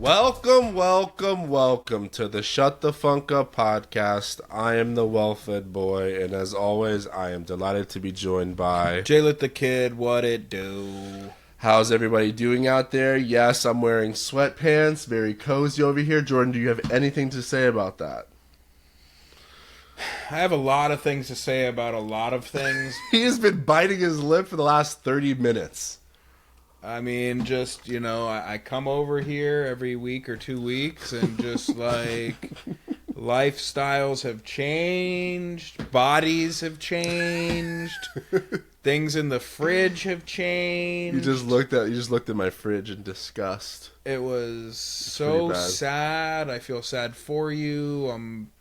Welcome to the Shut the Funk Up podcast. I am the well-fed boy, and as always, I am delighted to be joined by Jaylet the Kid. What it do? How's everybody doing out there? Yes, I'm wearing sweatpants, very cozy over here. Jordan, do you have anything to say about that? I have a lot of things to say about a lot of things. He has been biting his lip for the last 30 minutes. I mean, just, I come over here every week or 2 weeks and just like lifestyles have changed, bodies have changed, things in the fridge have changed. You just looked at my fridge in disgust. It was so sad. I feel sad for you. I'm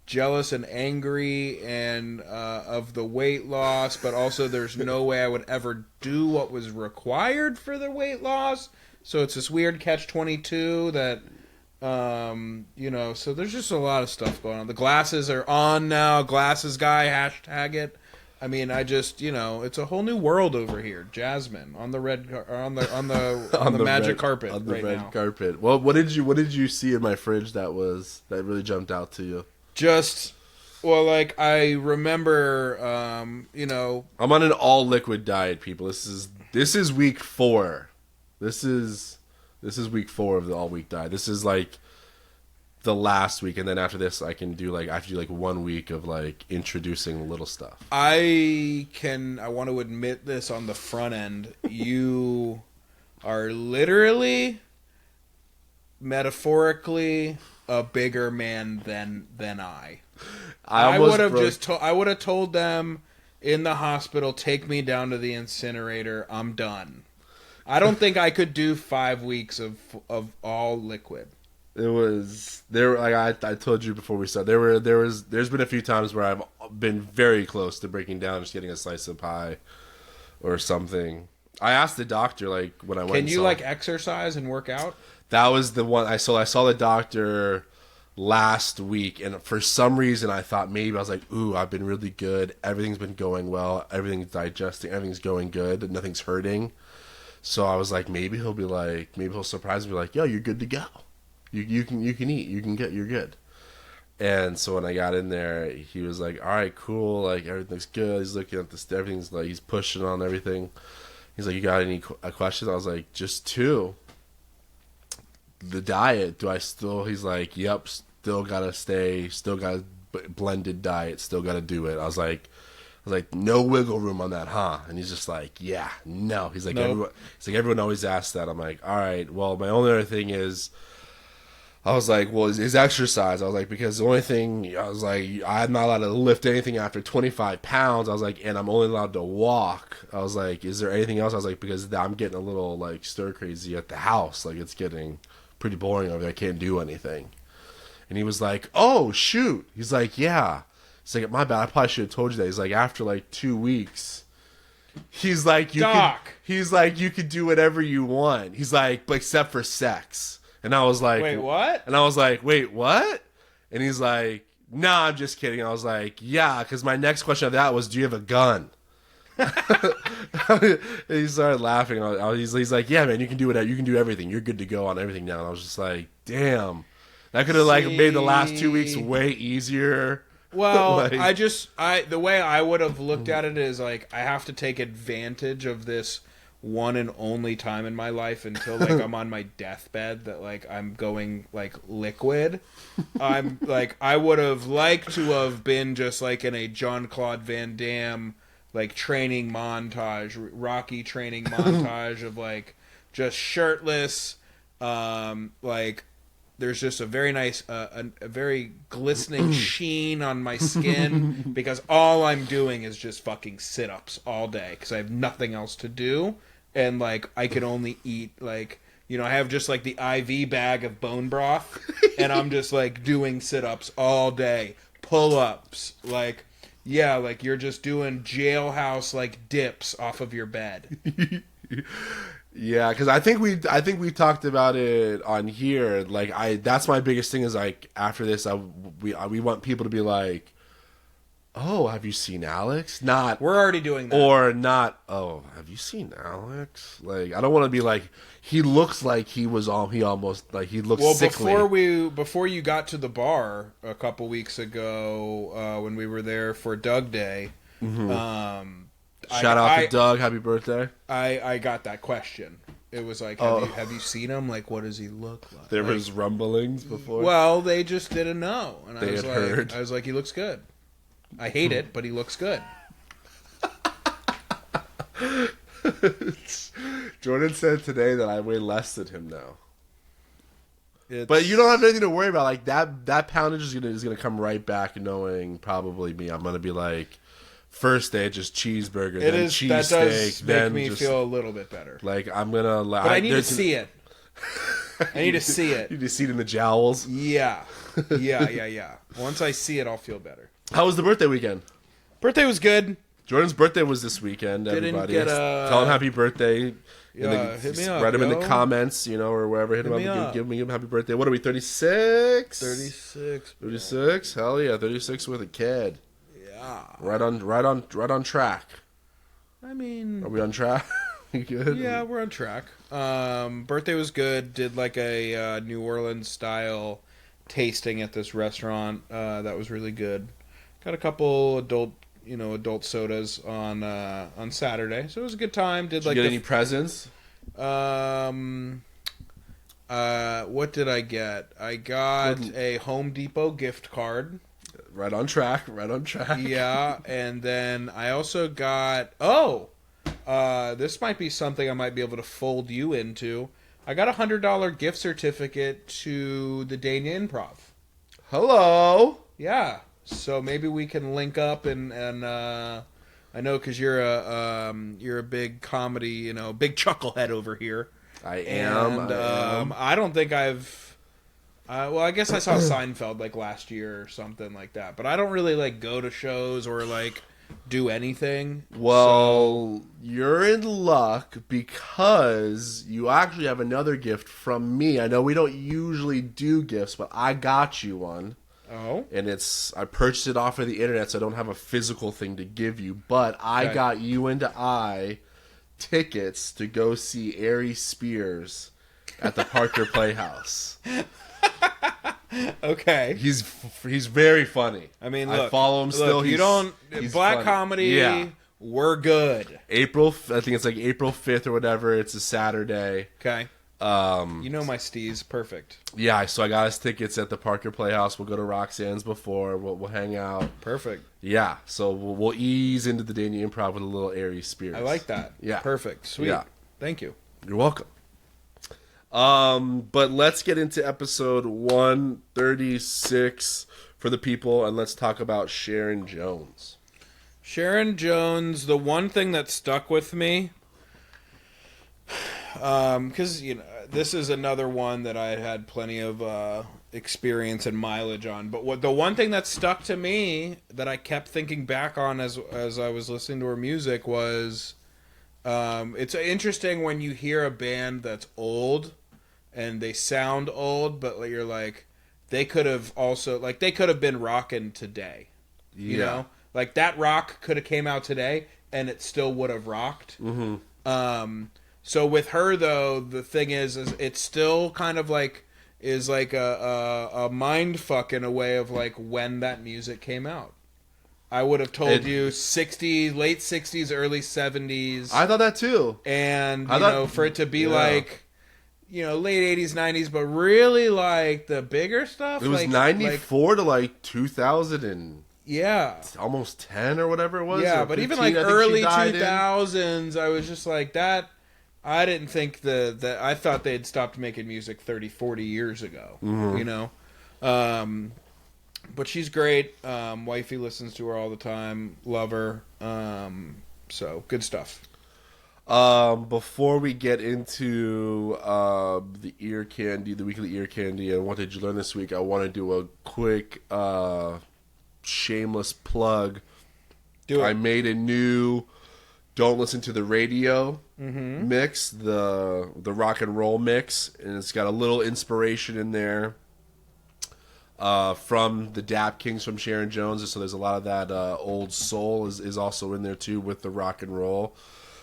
jealous and angry and of the weight loss, but also there's no way I would ever do what was required for the weight loss. So it's this weird catch-22 that, so there's just a lot of stuff going on. The glasses are on now. Glasses guy, hashtag it. I mean, it's a whole new world over here. Jasmine on the red on the magic carpet on the right red now. carpet. Well, what did you see in my fridge that really jumped out to you? I remember, I'm on an all liquid diet, people. This is week 4. This is week 4 of the all week diet. This is like the last week, and then after this, I have to do 1 week of like introducing little stuff. I want to admit this on the front end. You are literally, metaphorically, a bigger man than I. I would have told them in the hospital, take me down to the incinerator. I'm done. I don't think I could do 5 weeks of all liquid. It was there. Like I told you before we started, there's been a few times where I've been very close to breaking down, just getting a slice of pie or something. I asked the doctor when I went. Can you exercise and work out? That was the one I saw the doctor last week, and for some reason I thought maybe I was like, ooh, I've been really good. Everything's been going well. Everything's digesting. Everything's going good. Nothing's hurting. So I was like, maybe he'll surprise me, yo, you're good to go. You can eat. You're good. And so when I got in there, he was like, all right, cool. Everything's good. He's looking at this. Everything's he's pushing on everything. He's like, you got any questions? I was like, just 2. The diet, he's like, yep, still gotta blended diet, still gotta do it. I was like, no wiggle room on that, huh? And he's just like, yeah, no. He's like, nope. Everyone always asks that. I'm like, all right, well, my only other thing is, I was like, well, is exercise. I was like, because the only thing, I'm not allowed to lift anything after 25 pounds. I was like, and I'm only allowed to walk. I was like, is there anything else? I was like, because I'm getting a little stir crazy at the house. It's getting pretty boring over there. I can't do anything. And he was like, oh, shoot. He's like, yeah. He's like, my bad. I probably should have told you that. He's like, after 2 weeks, he's like, you could do whatever you want. He's like, but except for sex. And I was like, wait, what? And I was like, wait, what? And he's like, nah, I'm just kidding. I was like, yeah, because my next question of that was, do you have a gun? He started laughing. He's like, yeah, man, you can do whatever. You can do everything. You're good to go on everything now. And I was just like, damn. That could have made the last 2 weeks way easier. Well, the way I would have looked at it is I have to take advantage of this one and only time in my life until I'm on my deathbed that I'm going liquid. I'm I would have liked to have been just in a Jean-Claude Van Damme training montage, Rocky training montage of just shirtless, there's just a very nice, a very glistening sheen on my skin because all I'm doing is just fucking sit-ups all day because I have nothing else to do. And, I could only eat, I have just, the IV bag of bone broth, and I'm just, doing sit-ups all day, pull-ups, you're just doing jailhouse, dips off of your bed. Yeah, because I think we talked about it on here. That's my biggest thing is after this, we want people to be oh, have you seen Alex? Not, We're already doing that. or not, oh, have you seen Alex? Like, I don't want to be like, he looks like he almost, like, he looks sickly. Before you got to the bar a couple weeks ago, when we were there for Doug Day, Shout out to Doug, happy birthday. I got that question. It was like, have you seen him? Like, what does he look like? There was rumblings before. Well, they just didn't know, and They had heard. I was like, he looks good. I hate it, but he looks good. Jordan said today that I weigh less than him now. But you don't have anything to worry about. Like, that poundage is gonna come right back, knowing probably me. I'm gonna be like, first day just cheeseburger, then cheesesteak. That does make me feel a little bit better. Like, I'm gonna. But I need to see it. I need to see it. You need to see it in the jowls. Yeah. Once I see it, I'll feel better. How was the birthday weekend? Birthday was good. Jordan's birthday was this weekend. Everybody, tell him happy birthday. Hit me up. Write him in the comments, or wherever. Hit him up. Give him happy birthday. What are we? 36. 36. 36. Hell yeah, 36 with a kid. Yeah. Right on track. I mean, are we on track? Good. Yeah, we're on track. Birthday was good. Did like a New Orleans style tasting at this restaurant. That was really good. Got a couple adult sodas on Saturday, so it was a good time. Did you get any presents? What did I get? I got a Home Depot gift card. Right on track. Yeah, and then I also got this might be something I might be able to fold you into. I got a $100 gift certificate to the Dania Improv. Hello. Yeah. So maybe we can link up and I know because you're a big comedy, big chucklehead over here. I am. I don't think I've. Well, I guess I saw Seinfeld like last year or something like that, but I don't really like go to shows or like do anything. Well, you're in luck because you actually have another gift from me. I know we don't usually do gifts, but I got you one. Oh. And I purchased it off of the internet, so I don't have a physical thing to give you. But I got you and I tickets to go see Ari Spears at the Parker Playhouse. Okay. He's very funny. I mean, I follow him still. He's black funny. Comedy. Yeah. We're good. I think it's like April 5th or whatever. It's a Saturday. Okay. My steez, perfect. Yeah, so I got us tickets at the Parker Playhouse. We'll go to Roxanne's before. We'll hang out. Perfect. Yeah, so we'll ease into the Dania Improv with a little Ari Spears. I like that. Yeah, perfect. Sweet. Yeah. Thank you. You're welcome. But let's get into episode 136 for the people, and let's talk about Sharon Jones. Sharon Jones. The one thing that stuck with me. Because this is another one that I had plenty of experience and mileage on. But the one thing that stuck to me that I kept thinking back on as I was listening to her music was, it's interesting when you hear a band that's old and they sound old, but you're like, they could have been rocking today. You know, like that rock could have came out today and it still would have rocked. Mm-hmm. So with her though, the thing is it's still kind of like is like a mind fuck in a way of like when that music came out. I would have told you late 60s, early 70s. I thought that too. And for it to be like late 80s, 90s, but really like the bigger stuff. It was 94 to like 2000 and almost 10 or whatever it was. Yeah, but 15, even like early 2000s, I was just like that. I didn't think that I thought they had stopped making music 30, 40 years ago, but she's great. Wifey listens to her all the time. Love her. So good stuff. Before we get into the ear candy, the weekly ear candy, and what did you learn this week, I want to do a quick shameless plug. Do it. I made a new Don't Listen to the Radio mix, the rock and roll mix, and it's got a little inspiration in there. from the Dap Kings from Sharon Jones. So there's a lot of that old soul is also in there too with the rock and roll.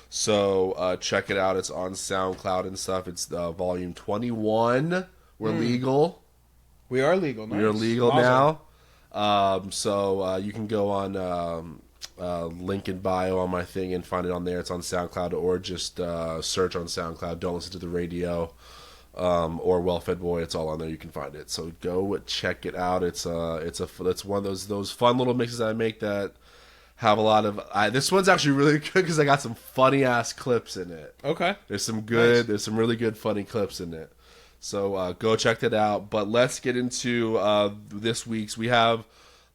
So check it out. It's on SoundCloud and stuff. It's volume 21. We're legal. We are legal. Nice. We are legal Awesome. now. So you can go on link in bio on my thing and find it on there. It's on SoundCloud, or just search on SoundCloud. Don't listen to the radio. Or Well-Fed Boy, it's all on there. You can find it. So go check it out. It's one of those fun little mixes I make that have a lot of. This one's actually really good because I got some funny ass clips in it. Okay. There's some really good funny clips in it. So go check that out. But let's get into this week's. We have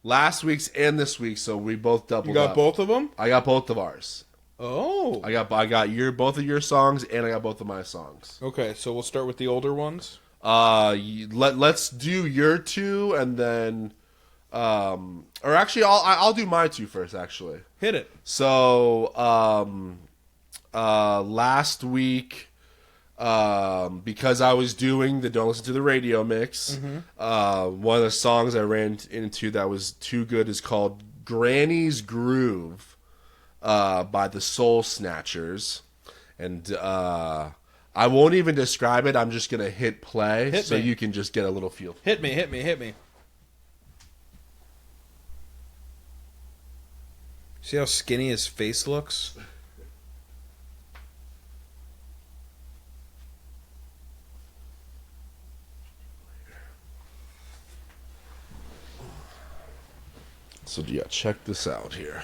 last week's and this week's, so we both doubled. You got up. both of them? I got both of ours. Oh. I got both of your songs, and I got both of my songs. Okay, so we'll start with the older ones. Let's do your two, and then, or actually, I'll do my two first. Actually, Hit it. so last week, because I was doing the Don't Listen to the Radio mix, one of the songs I ran into that was too good is called "Granny's Groove." By the Soul Snatchers, and I won't even describe it. I'm just gonna hit play so you can just get a little feel. Hit me. See how skinny his face looks? So yeah, check this out here.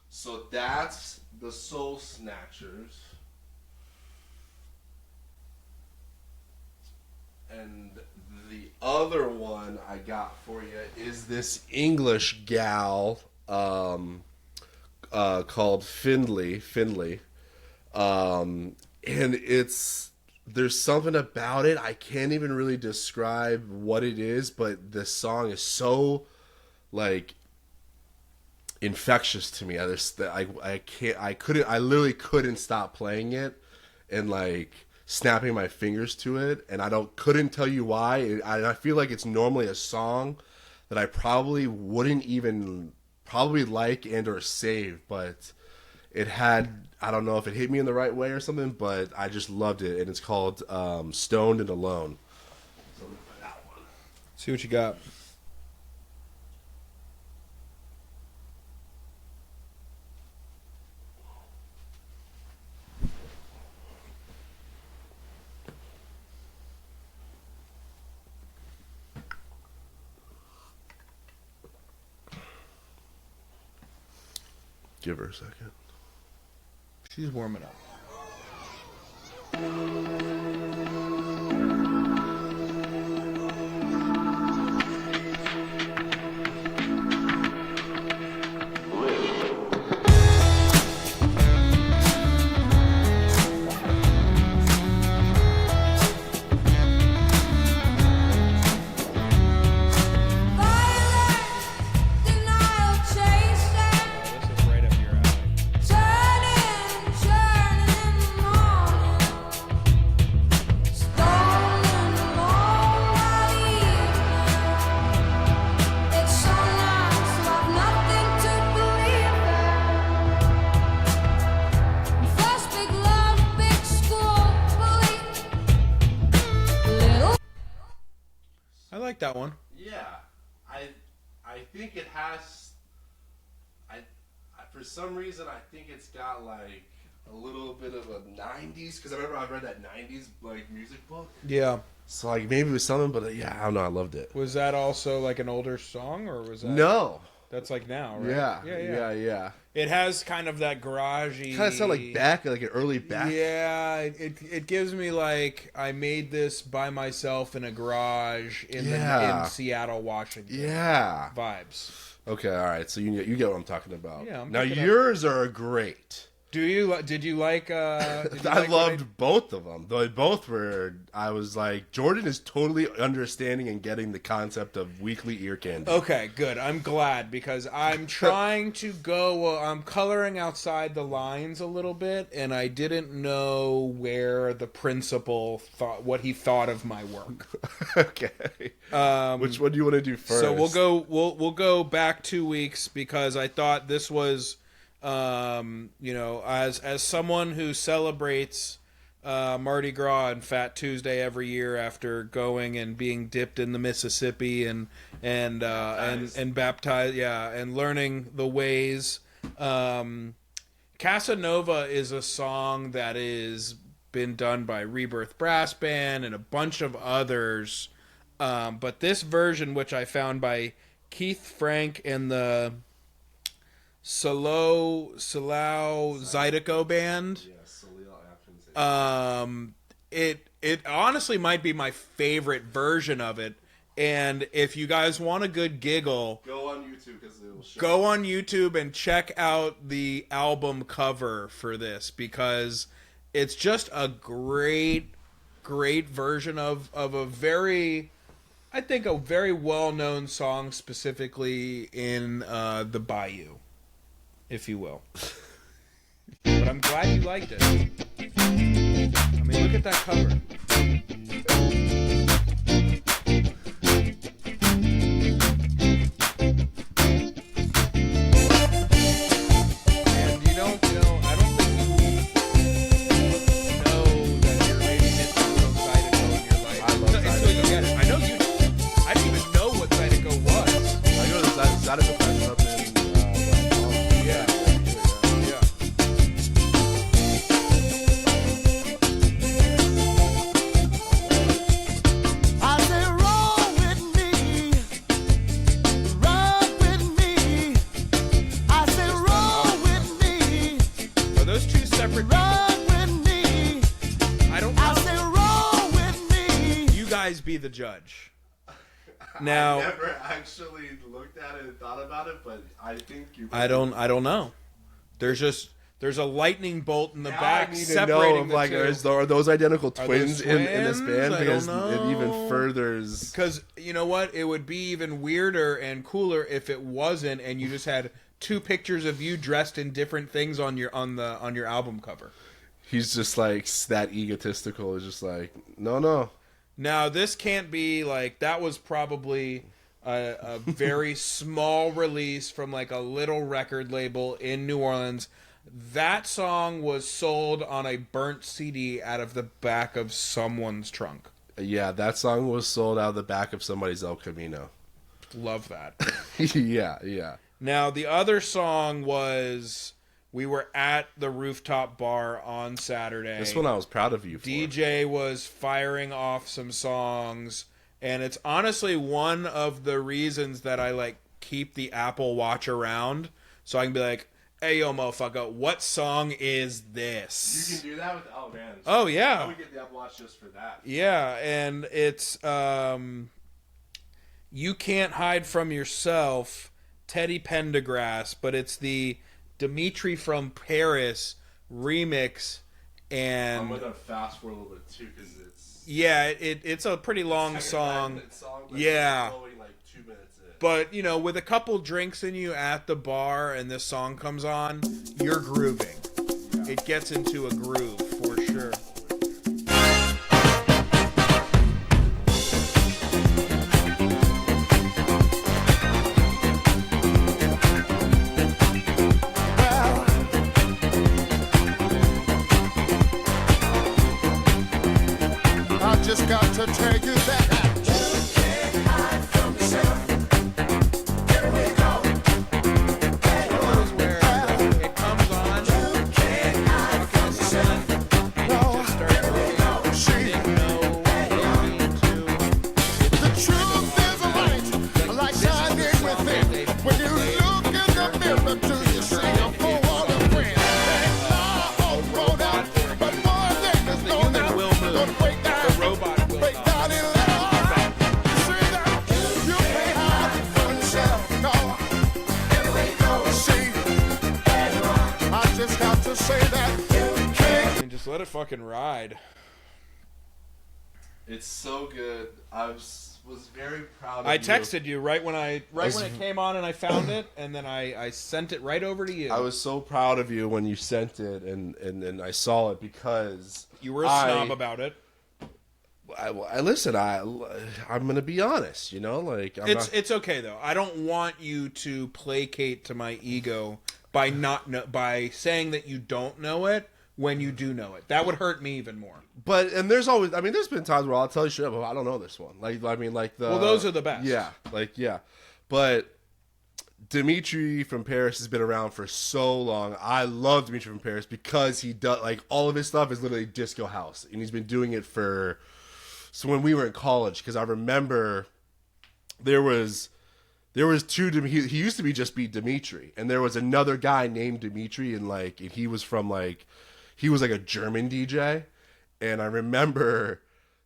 So that's the Soul Snatchers. And the other one I got for you is this English gal called Findlay. And there's something about it. I can't even really describe what it is, but the song is so, like, infectious to me. I literally couldn't stop playing it and like snapping my fingers to it, and couldn't tell you why. I feel like it's normally a song that I probably wouldn't even like and or save, but it had, I don't know if it hit me in the right way or something, but I just loved it, and it's called Stoned and Alone. So I'm gonna play that one. See what you got. Give her a second. She's warming up. I like that one. Yeah, I think it has. For some reason I think it's got like a little bit of a 90s, because I remember I read that 90s like music book. Yeah. So like maybe it was something, but yeah, I don't know. I loved it. Was that also like an older song, or was that No? That's like now, right? Yeah. It has kind of that garagey. Kind of sound like an early back. Yeah, it gives me like I made this by myself in a garage in Seattle, Washington. Yeah. Vibes. Okay, all right. So you get what I'm talking about. Yeah. Now yours are great. Did you like? I loved both of them. They both were. I was like, Jordan is totally understanding and getting the concept of weekly ear candy. Okay, good. I'm glad because I'm trying to go. I'm coloring outside the lines a little bit, and I didn't know where the principal what he thought of my work. Okay. Which one do you want to do first? So we'll go back 2 weeks because I thought this was. As someone who celebrates Mardi Gras and Fat Tuesday every year after going and being dipped in the Mississippi and baptized, and learning the ways. Casanova is a song that is been done by Rebirth Brass Band and a bunch of others, but this version, which I found by Keith Frank and the Salao Zydeco band. It honestly might be my favorite version of it. And if you guys want a good giggle, go on YouTube because it will show. Go on YouTube and check out the album cover for this because it's just a great version of a very well-known song, specifically in the Bayou, if you will. But I'm glad you liked it. I mean, look at that cover. And I don't think you know that you're maybe missing a little Zydeco in your life. I love Zydeco. Until you get it. I know you do. I didn't even know what Zydeco was. I know the Zydeco fest up in be the judge. Now, I never actually looked at it and thought about it, but I think you. I don't know. There's a lightning bolt in the back I need separating to know if, the two. are those identical twins, twins? in this band? I Because don't it know. even furthers. Because you know what, it would be even weirder and cooler if it wasn't, and you just had two pictures of you dressed in different things on your album cover. He's just like that egotistical. Is just like no. Now, this can't be like that was probably a very small release from like a little record label in New Orleans. That song was sold on a burnt CD out of the back of someone's trunk. Yeah, that song was sold out of the back of somebody's El Camino. Love that. Yeah. Now, the other song was... We were at the rooftop bar on Saturday. This one I was proud of you for. DJ was firing off some songs, and it's honestly one of the reasons that I like keep the Apple Watch around, so I can be like, "Hey, yo, motherfucker, what song is this?" You can do that with man. Oh yeah, I would get the Apple Watch just for that. Yeah, and it's You Can't Hide From Yourself, Teddy Pendergrass, but it's the Dimitri from Paris remix, and I'm gonna fast forward a little bit too because it's a pretty long song. Yeah, only like 2 minutes in. But with a couple drinks in you at the bar and this song comes on, you're grooving. Yeah. It gets into a groove for sure. Just got to tell you that you can't hide from yourself. Here we go. It comes on. You can't hide from let it fucking ride. It's so good. I was very proud of I you. texted you right when it came on and I found it, and then I sent it right over to you. I was so proud of you when you sent it and I saw it because you were a snob about it. I listen. I'm gonna be honest. You know, like It's okay though. I don't want you to placate to my ego by saying that you don't know it when you do know it. That would hurt me even more. But there's always. I mean, there's been times where I'll tell you straight up, I don't know this one. Well, those are the best. Yeah. But Dimitri from Paris has been around for so long. I love Dimitri from Paris because he does all of his stuff is literally disco house, and he's been doing it for. So when we were in college, because I remember there was two. He used to be Dimitri, and there was another guy named Dimitri, and he was from he was a German DJ, and I remember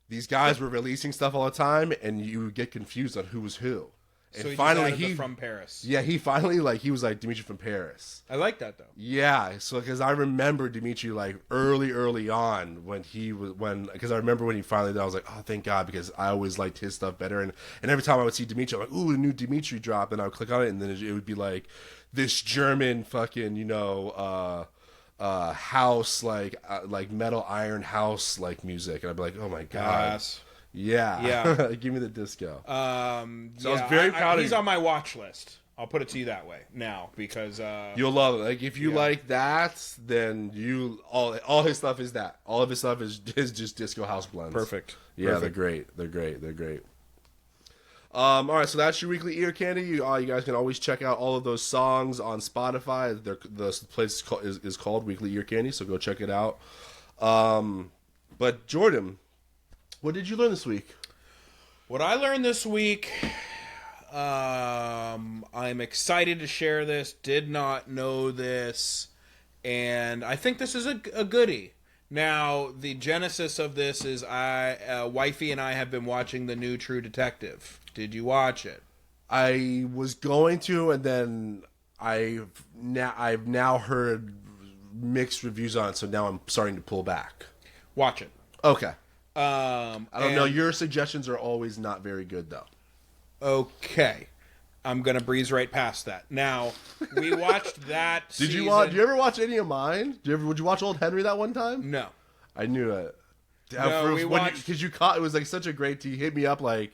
these guys were releasing stuff all the time, and you would get confused on who was who. And so finally, he from Paris. Yeah, he finally he was Dimitri from Paris. I like that though. Yeah, so because I remember Dimitri early on because I remember when he finally did, I was like, oh, thank God, because I always liked his stuff better, and every time I would see Dimitri, I'm like, ooh, a new Dimitri drop, and I would click on it, and then it would be this German fucking house metal iron house music, and I'd be like, oh my God. Yes. Yeah. Give me the disco. So I was very proud of you. He's on my watch list. I'll put it to you that way now because you'll love it. If you like that, then all his stuff is that. All of his stuff is just disco house blends. Perfect. Yeah, they're great. They're great. All right, so that's your weekly ear candy. You guys can always check out all of those songs on Spotify. The place is called Weekly Ear Candy, so go check it out. But Jordan, what did you learn this week? What I learned this week, I'm excited to share this. Did not know this, and I think this is a goodie. Now, the genesis of this is Wifey and I have been watching the new True Detective. Did you watch it? I was going to, and then I've now heard mixed reviews on it, so now I'm starting to pull back. Watch it. Okay. I don't know. Your suggestions are always not very good, though. Okay. I'm going to breeze right past that. Now, we watched that Did you ever watch any of mine? Would you watch Old Henry that one time? No. I knew it. No, we watched... Because you caught... It was such a great... You hit me up a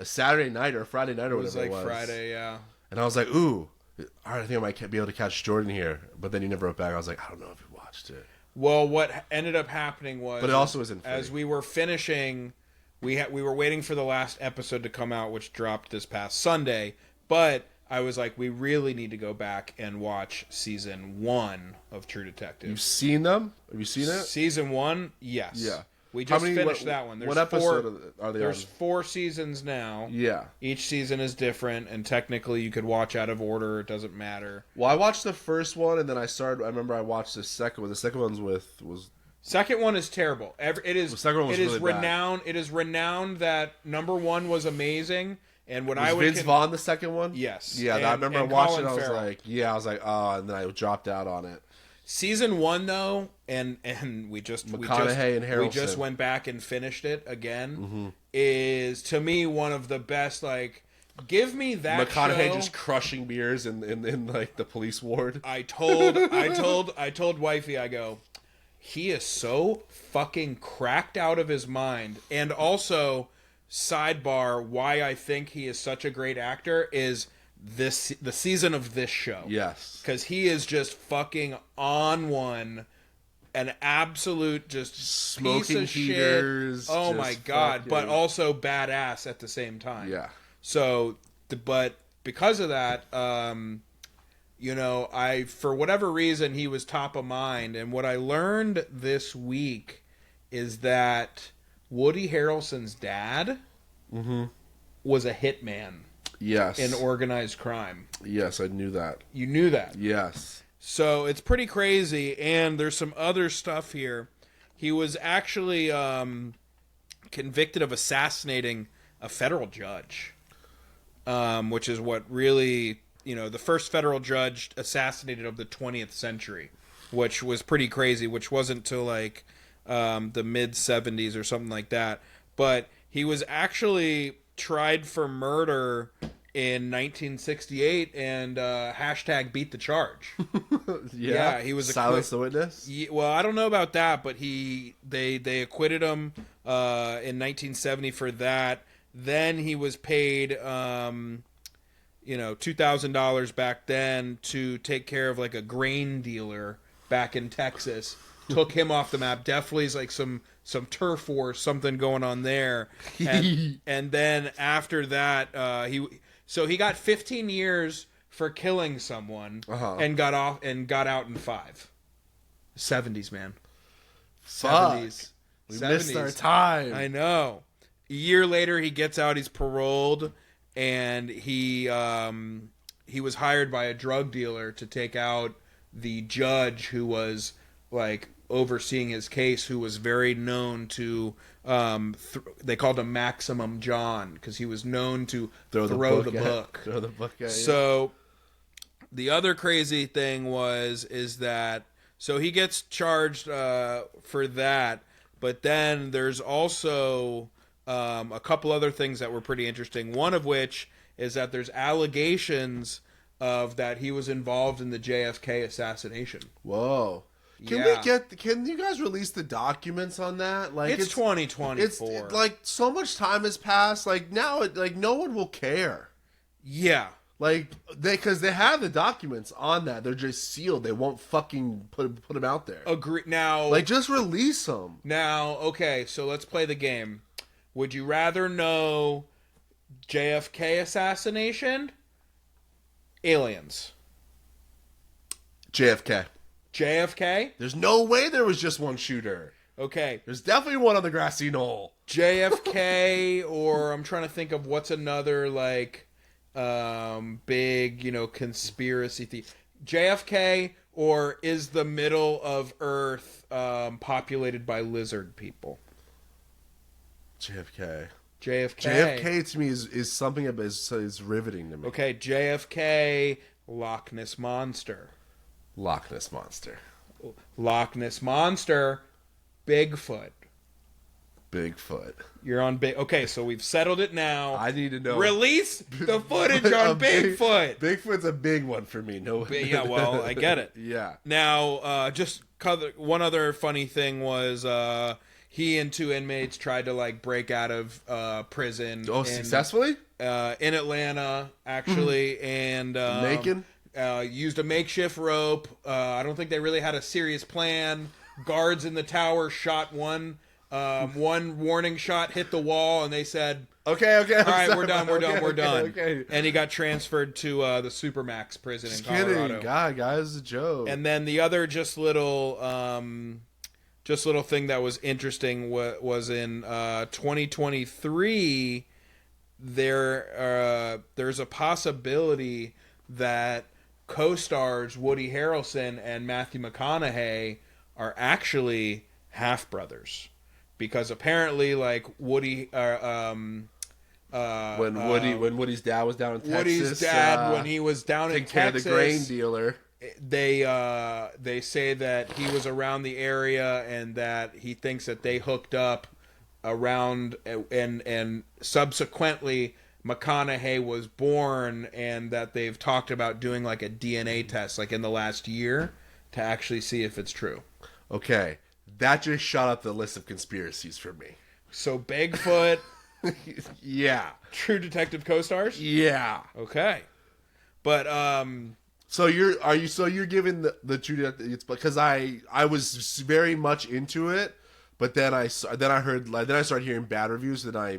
Saturday night or a Friday night or whatever it was. Friday, yeah. And I was like, ooh. All right, I think I might be able to catch Jordan here. But then you never wrote back. I was like, I don't know if you watched it. Well, what ended up happening was... But it also isn't free. As we were finishing... We were waiting for the last episode to come out, which dropped this past Sunday. But I was like, we really need to go back and watch season 1 of True Detective. You've seen them? Have you seen it? Season 1, yes. Yeah. We just finished that one. What episode are they There's on? 4 seasons now. Yeah. Each season is different, and technically you could watch out of order. It doesn't matter. Well, I watched the first one, and then I remember I watched the second one. The second one was... Second one is terrible. It is. The second one was really renowned. It is renowned that number 1 was amazing, and what I would Vince Vaughn the second one. Yes. Yeah, I remember I watched it. I was like, oh, and then I dropped out on it. Season 1 though, and we just McConaughey and Harrelson. We just went back and finished it again. Mm-hmm. Is to me one of the best. Give me that McConaughey show. just crushing beers in the police ward. I told Wifey, I go, he is so fucking cracked out of his mind. And also, sidebar, why I think he is such a great actor is the season of this show. Yes. Because he is just fucking on one. An absolute just smoking piece of heaters. Shit. Oh my God. Fucking... But also badass at the same time. Yeah. So, but because of that, for whatever reason, he was top of mind. And what I learned this week is that Woody Harrelson's dad was a hitman. Yes. In organized crime. Yes, I knew that. You knew that? Yes. So it's pretty crazy, and there's some other stuff here. He was actually convicted of assassinating a federal judge, which is what really... the first federal judge assassinated of the 20th century, which was pretty crazy, which wasn't till the mid 70s or something like that. But he was actually tried for murder in 1968 and hashtag beat the charge. Yeah, he was silence the witness. Well, I don't know about that, but they acquitted him in 1970 for that. Then he was paid $2,000 back then to take care of like a grain dealer back in Texas. Took him off the map. Definitely is like some turf war, something going on there. And then after that, he got 15 years for killing someone and got out in 5. 70s, man. Fuck. 70s. We missed our time. I know. A year later, he gets out. He's paroled, and he was hired by a drug dealer to take out the judge who was like overseeing his case, who was very known to they called him Maximum John because he was known to throw the book. Throw the book at you. So the other crazy thing is that so he gets charged for that, but then there's also a couple other things that were pretty interesting. One of which is that there's allegations of that he was involved in the JFK assassination. Whoa. Can you guys release the documents on that? Like it's 2024. It's like so much time has passed. Like now, no one will care. Yeah. Like because they have the documents on that. They're just sealed. They won't fucking put them out there. Agree. Now, like just release them. Now, okay. So let's play the game. Would you rather know JFK assassination? Aliens. JFK. JFK? There's no way there was just one shooter. Okay. There's definitely one on the grassy knoll. JFK, or I'm trying to think of what's another like big, conspiracy theory. JFK, or is the middle of Earth populated by lizard people? JFK. JFK to me is something that is riveting to me. Okay, JFK, Loch Ness Monster. Loch Ness Monster. Loch Ness Monster, Bigfoot. Bigfoot. You're on big. Okay, so we've settled it now. I need to know. Release the footage on Bigfoot. Bigfoot's a big one for me. No. Yeah, well, I get it. Yeah. Now, one other funny thing was he and 2 inmates tried to like break out of prison. Oh, successfully? In Atlanta, actually, and Macon. Used a makeshift rope. I don't think they really had a serious plan. Guards in the tower shot one warning shot, hit the wall, and they said, Okay. all right, we're done. Okay. And he got transferred to the Supermax prison in Colorado. Colorado. God, guys, a joke. And then the other just little thing that was interesting was in 2023. There's a possibility that co-stars Woody Harrelson and Matthew McConaughey are actually half brothers, because apparently, like Woody, when Woody's dad was down in Texas, Woody's dad when he was down in Texas, care of the grain dealer. They say that he was around the area and that he thinks that they hooked up around, and subsequently McConaughey was born, and that they've talked about doing like a DNA test like in the last year to actually see if it's true. Okay, that just shot up the list of conspiracies for me. So Bigfoot, yeah. True Detective co-stars? Yeah. Okay. But so you're giving the True Detective, it's because I was very much into it, but then I started hearing bad reviews, then I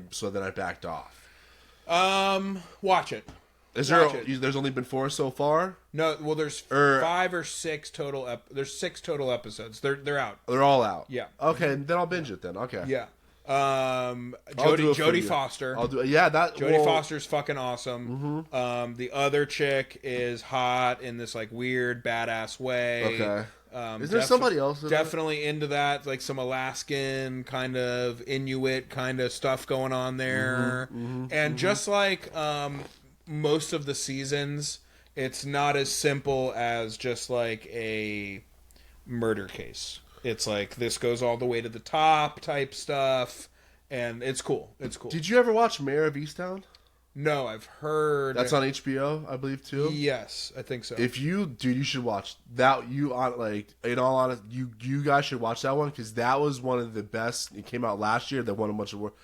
backed off. Watch it. There's only been 4 so far? No, well, there's 5 or 6 total. There's 6 total episodes. They're out. They're all out. Yeah. Okay, then I'll binge it then. Okay. Yeah. Jodie Foster. I'll do it. Yeah, Jodie Foster's fucking awesome. Mm-hmm. The other chick is hot in this like weird badass way. Okay. Is there somebody else? Definitely into that, like some Alaskan kind of Inuit kind of stuff going on there, and just like most of the seasons, it's not as simple as just like a murder case. It's like this goes all the way to the top type stuff, and it's cool. It's cool. Did you ever watch Mayor of Easttown? No, I've heard That's on HBO, I believe, too. Yes, I think so. If you, dude, you should watch that. You on like, in all honesty, you guys should watch that one because that was one of the best. It came out last year. That won a bunch of awards.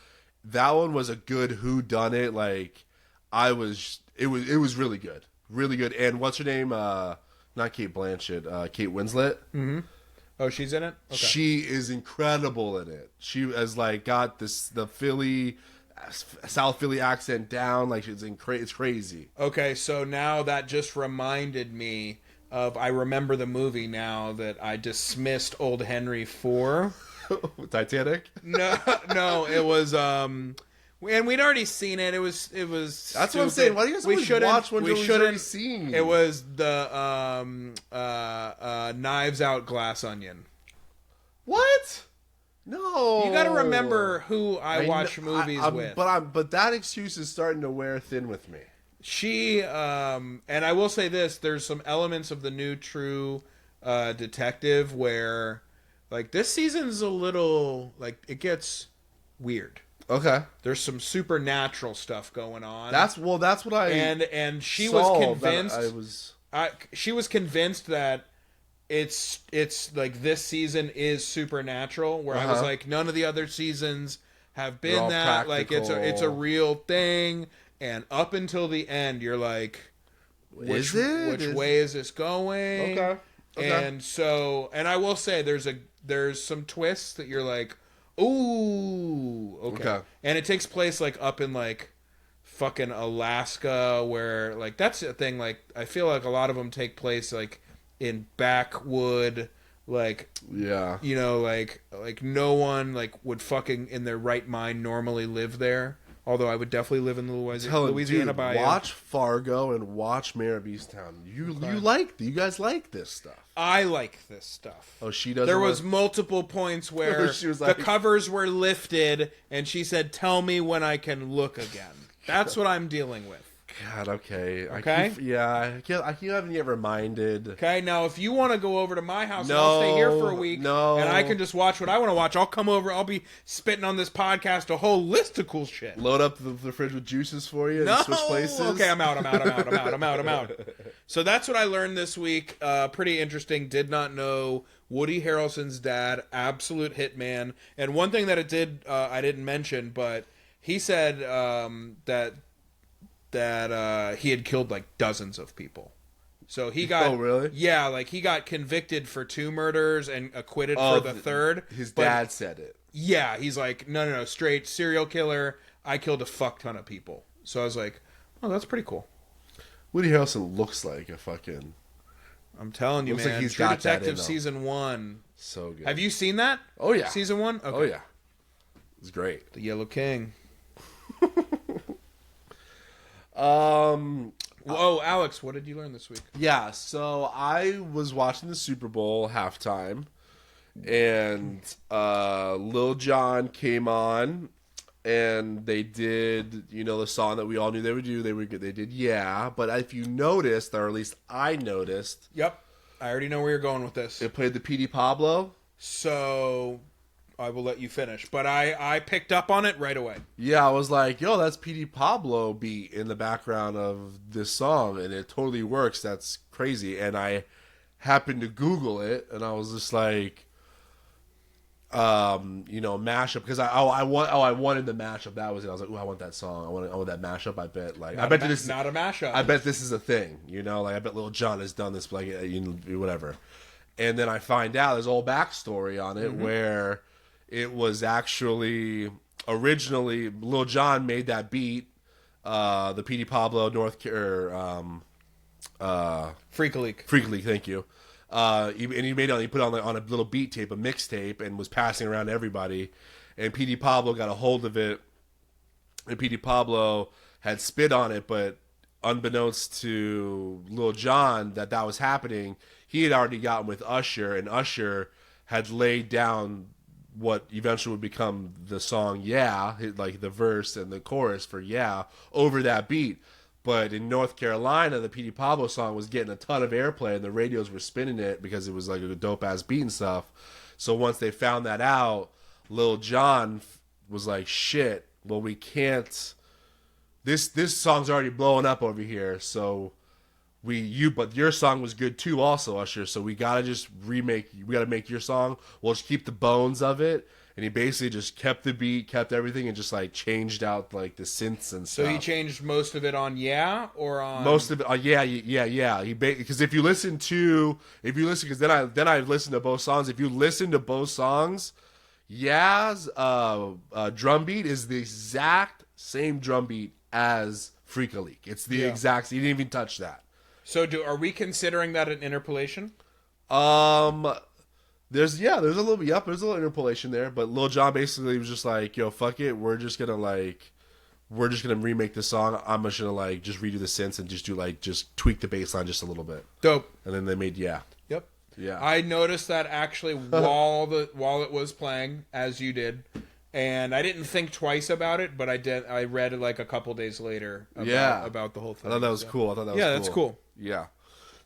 That one was a good whodunit. Like, it was really good, really good. And what's her name? Not Kate Blanchett, Kate Winslet. Mm-hmm. Oh, she's in it. Okay. She is incredible in it. She has like got the South Philly accent down, like it's crazy. Okay, so now that just reminded me of, I remember the movie now that I dismissed Old Henry for. Titanic? No, it was and we'd already seen it. It was That's stupid. what I'm saying. Why do you guys always watch one we've already seen? It was the Knives Out Glass Onion. What? No, you got to remember who I watch movies with. But that excuse is starting to wear thin with me. She and I will say this: there's some elements of the new True Detective where, like, this season's a little like it gets weird. Okay, there's some supernatural stuff going on. That's what I and she was convinced. She was convinced that it's like this season is supernatural, where I was like, none of the other seasons have been that. Practical. Like it's a real thing, and up until the end, you're like, which way is this going? Okay. And so, and I will say, there's some twists that you're like, ooh, okay. And it takes place like up in like fucking Alaska, where like that's the thing. Like I feel like a lot of them take place like in backwood, like, yeah, you know, like no one like would fucking in their right mind normally live there. Although I would definitely live in the Louisiana Bayou. Watch Fargo and watch Mayor of Easttown. You guys like this stuff. I like this stuff. Oh, she doesn't. There was multiple points where she was like, the covers were lifted, and she said, "Tell me when I can look again." That's what I'm dealing with. God, okay. Okay? I keep having you reminded. Okay, now if you want to go over to my house and I'll stay here for a week and I can just watch what I want to watch, I'll come over, I'll be spitting on this podcast a whole list of cool shit. Load up the fridge with juices for you and switch places. Okay, I'm out. So that's what I learned this week. Pretty interesting. Did not know Woody Harrelson's dad, absolute hitman. And one thing that it did, I didn't mention, but he said that he had killed like dozens of people. So he got... Oh, really? Yeah, like he got convicted for 2 murders and acquitted for the 3rd. His dad said it. Yeah, he's like, no, straight serial killer. I killed a fuck ton of people. So I was like, oh, that's pretty cool. Woody Harrelson looks like a fucking... I'm telling you, man. Like he's True got Detective that in Season 1. So good. Have you seen that? Oh, yeah. Season 1? Okay. Oh, yeah. It's great. The Yellow King. Alex, what did you learn this week? Yeah, so I was watching the Super Bowl halftime, and Lil Jon came on, and they did, the song that we all knew they would do. They did, yeah. But if you noticed, or at least I noticed. Yep, I already know where you're going with this. It played the P.D. Pablo. So I will let you finish, but I picked up on it right away. Yeah, I was like, yo, that's P.D. Pablo beat in the background of this song, and it totally works. That's crazy. And I happened to Google it, and I was just like, mashup, because I wanted the mashup. That was it. I was like, I want that song. I want that mashup. I bet this is not a mashup. I bet this is a thing. I bet Lil Jon has done this, like, whatever. And then I find out there's a whole backstory on it where it was actually originally Lil Jon made that beat, the P.D. Pablo Freak League. Thank you. And he made it. He put it on a little beat tape, a mixtape, and was passing around to everybody. And P.D. Pablo got a hold of it, and P.D. Pablo had spit on it, but unbeknownst to Lil Jon that was happening, he had already gotten with Usher, and Usher had laid down what eventually would become the song Yeah, like the verse and the chorus for Yeah, over that beat. But in North Carolina, the P.D. Pablo song was getting a ton of airplay, and the radios were spinning it because it was like a dope-ass beat and stuff. So once they found that out, Lil Jon was like, shit, well, we can't, this song's already blowing up over here, so but your song was good too also, Usher, so we gotta make your song, we'll just keep the bones of it. And he basically just kept the beat, kept everything, and just like changed out like the synths and stuff. So he changed most of it on or on most of it. Yeah. Because if you listen, because then I listened to both songs. If you listen to both songs, Ya's drum beat is the exact same drum beat as Freak a Leak. It's the exact. He didn't even touch that. So are we considering that an interpolation? There's a little interpolation there, but Lil Jon basically was just like, yo, fuck it, we're just gonna remake the song. I'm just gonna like just redo the synths and just tweak the bass line just a little bit. Dope. And then they made Yep. Yeah. I noticed that actually while it was playing, as you did, and I didn't think twice about it, but I did. I read it like a couple days later about the whole thing. I thought that was cool. That's cool. Yeah.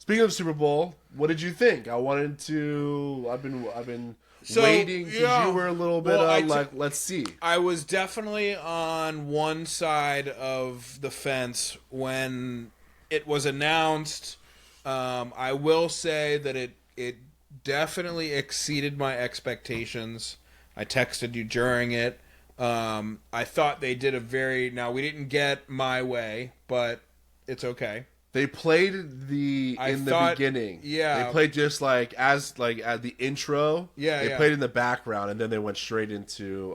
Speaking of Super Bowl, what did you think? I've been waiting because you were a little bit let's see. I was definitely on one side of the fence when it was announced. I will say that it definitely exceeded my expectations. I texted you during it. I thought they did now we didn't get My Way, but it's okay. They played the beginning. Yeah. They played just at the intro. Yeah. They played in the background and then they went straight into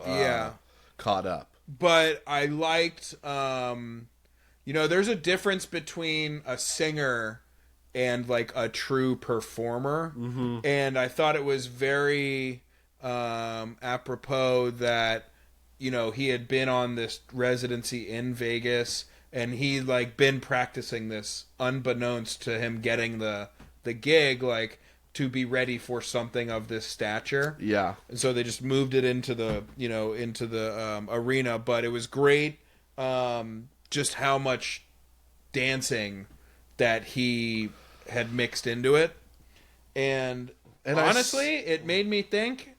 Caught Up. But I liked there's a difference between a singer and like a true performer. Mm-hmm. And I thought it was very apropos that he had been on this residency in Vegas. And he like been practicing this unbeknownst to him getting the gig, like to be ready for something of this stature. Yeah. And so they just moved it into the arena, but it was great. Just how much dancing that he had mixed into it, and honestly, it made me think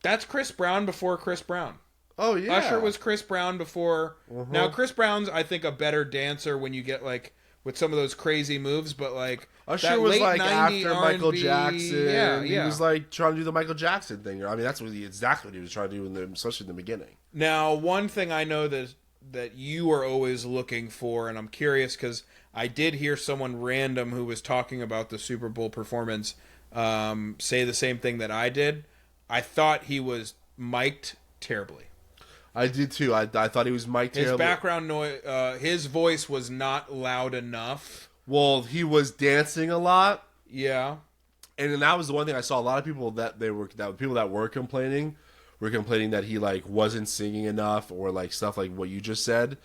that's Chris Brown before Chris Brown. Oh, yeah. Usher was Chris Brown before. Uh-huh. Now, Chris Brown's, I think, a better dancer when you get, like, with some of those crazy moves, but, like, Usher was, like, after Michael R&B, Jackson. Yeah. He was, like, trying to do the Michael Jackson thing. I mean, that's exactly what he was trying to do, especially in the beginning. Now, one thing I know that you are always looking for, and I'm curious because I did hear someone random who was talking about the Super Bowl performance say the same thing that I did. I thought he was mic'd terribly. I did too. I thought he was mic'd terribly. His background noise, his voice was not loud enough. Well, he was dancing a lot. Yeah, and then that was the one thing I saw. A lot of people people that were complaining that he like wasn't singing enough or like stuff like what you just said.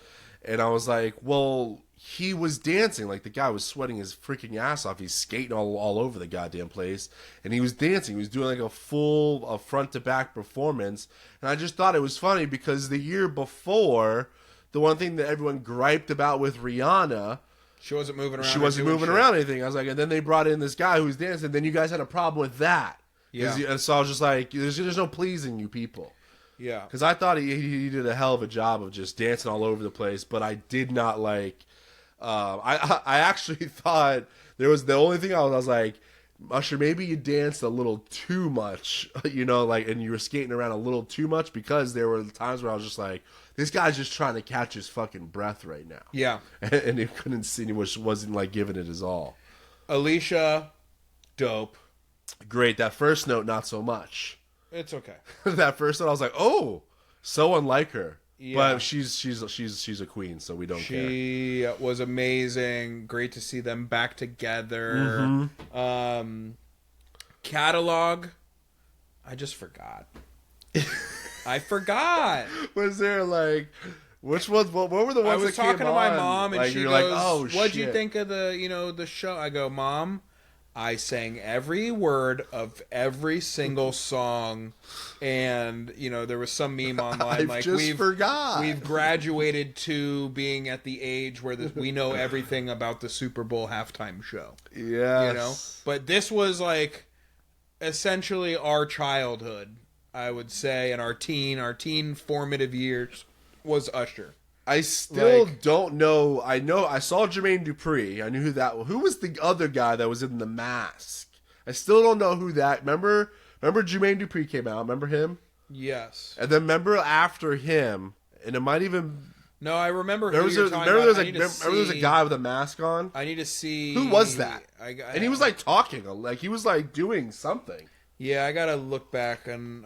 And I was like, well, he was dancing. Like, the guy was sweating his freaking ass off. He's skating all over the goddamn place. And he was dancing. He was doing like a full front-to-back performance. And I just thought it was funny because the year before, the one thing that everyone griped about with Rihanna, she wasn't moving around. She wasn't moving around anything. I was like, and then they brought in this guy who was dancing. Then you guys had a problem with that. Yeah. And so I was just like, there's no pleasing you people. Yeah. Because I thought he did a hell of a job of just dancing all over the place. But I did not like... I actually thought there was the only thing I was like, Usher, maybe you danced a little too much, and you were skating around a little too much, because there were times where I was just like, this guy's just trying to catch his fucking breath right now. Yeah. And he couldn't see, he wasn't like giving it his all. Alicia, dope. Great. That first note, not so much. It's okay. That first note, I was like, oh, so unlike her. Yeah. But she's a queen, so we don't care. She was amazing. Great to see them back together. Mm-hmm. Catalog. I just forgot. I forgot. Was there like which ones? What were the ones? I was talking to my mom, and she goes, like, "Oh, what'd shit. you think of the show?" I go, "Mom, I sang every word of every single song." And, there was some meme online like, forgot. We've graduated to being at the age where we know everything about the Super Bowl halftime show. Yes. But this was like, essentially our childhood, I would say, and our teen formative years was Usher. I still Like- don't know. I saw Jermaine Dupri. I knew who was the other guy that was in The Mask. I still don't know who that. Remember Jermaine Dupri came out. Remember him? Yes. And then remember after him, and it might even. No, I remember who There you're talking about. there was a guy with a mask on. I need to see. Who was that? And he was like talking, like he was like doing something. Yeah, I gotta look back and.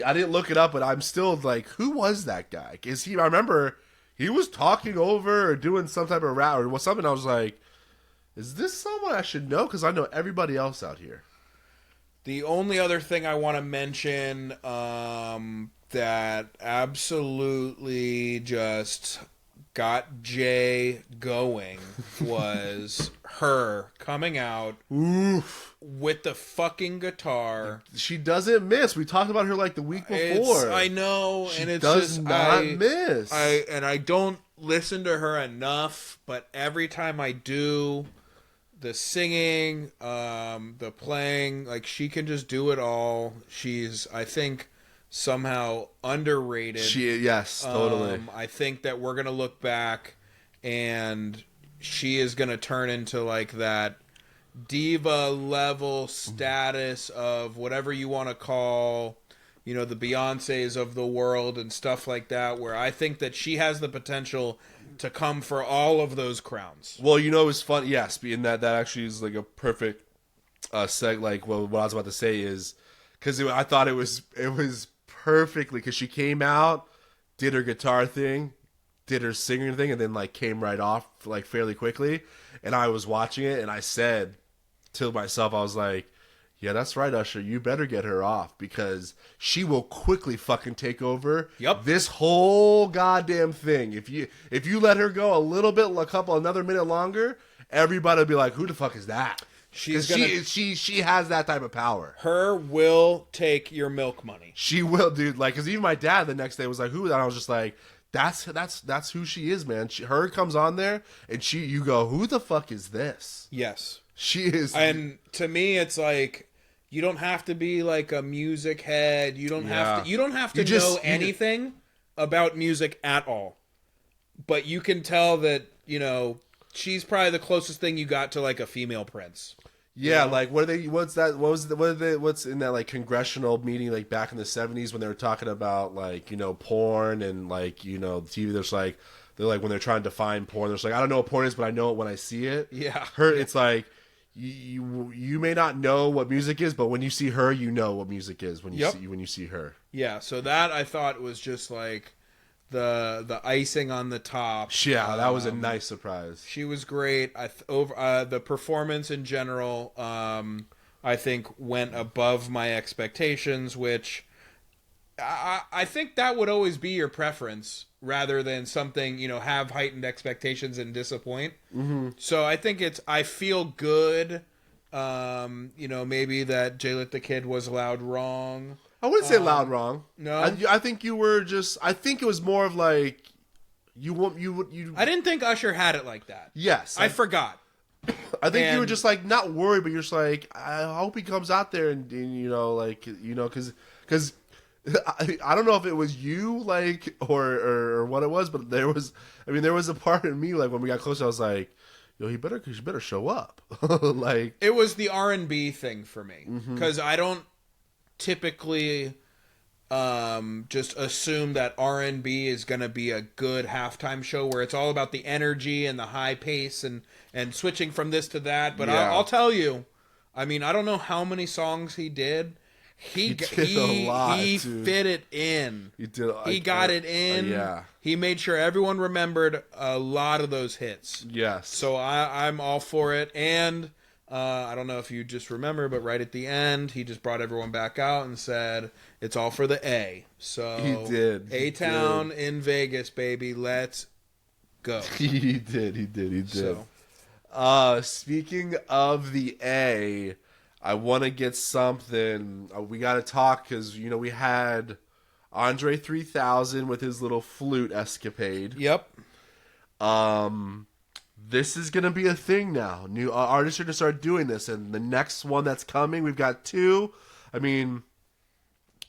I didn't look it up, but I'm still like, who was that guy? Is he? I remember he was talking over or doing some type of rap or something. I was like, is this someone I should know? Because I know everybody else out here. The only other thing I want to mention that absolutely just got Jay going was her coming out Oof. with the fucking guitar. She doesn't miss. We talked about her like the week before. I know, She and it's does just not miss. I don't listen to her enough, but every time I do, the singing, the playing, like she can just do it all. She's, I think, somehow underrated. Yes, totally. I think that we're gonna look back, and she is gonna turn into like that diva level status of whatever you want to call, the Beyoncés of the world and stuff like that, where I think that she has the potential to come for all of those crowns. Well, it was fun. Yes, being that actually is like a perfect seg. Like, well, what I was about to say is because I thought it was perfectly because she came out, did her guitar thing, did her singing thing, and then like came right off like fairly quickly. And I was watching it, and I said to myself, I was like, yeah, that's right, Usher. You better get her off because she will quickly fucking take over this whole goddamn thing. If you let her go another minute longer, everybody will be like, who the fuck is that? She has that type of power. Her will take your milk money. She will, dude. Like, because even my dad the next day was like, who? And I was just like, that's who she is, man. Her comes on there, and you go, who the fuck is this? Yes. She is. And to me, it's like, you don't have to be like a music head. You don't have to know anything about music at all. But you can tell that, she's probably the closest thing you got to like a female Prince. Yeah, like what's in that like congressional meeting like back in the 70s when they were talking about like, porn and like, TV, there's like they're like when they're trying to define porn, there's like I don't know what porn is, but I know it when I see it. Yeah. It's like you may not know what music is, but when you see her, you know what music is when you see her. Yeah, so that I thought was just like the icing on the top. Yeah, that was a nice surprise. She was great. The performance in general, I think went above my expectations, which I think that would always be your preference rather than something, have heightened expectations and disappoint. Mm-hmm. So I think I feel good, maybe that J-Lit the Kid was loud wrong. I wouldn't say loud wrong. No, I think you were just. I think it was more of like you. I didn't think Usher had it like that. Yes, I forgot. I think you were just like not worried, but you're just like I hope he comes out there and because I don't know if it was you like or what it was, but there was a part in me like when we got closer, I was like, yo, he better show up. Like it was the R&B thing for me because I don't typically just assume that R&B is going to be a good halftime show where it's all about the energy and the high pace and switching from this to that. But yeah. I'll tell you, I mean, I don't know how many songs he did. He did a lot, he dude. fit it in. He got it in. Yeah. He made sure everyone remembered a lot of those hits. Yes. So I'm all for it. And I don't know if you just remember, but right at the end, he just brought everyone back out and said, it's all for the A. So he did. A-Town in Vegas, baby. Let's go. He did. So. Speaking of the A, I want to get something. We got to talk because, we had Andre 3000 with his little flute escapade. Yep. this is going to be a thing now. New artists are going to start doing this. And the next one that's coming, we've got two. I mean,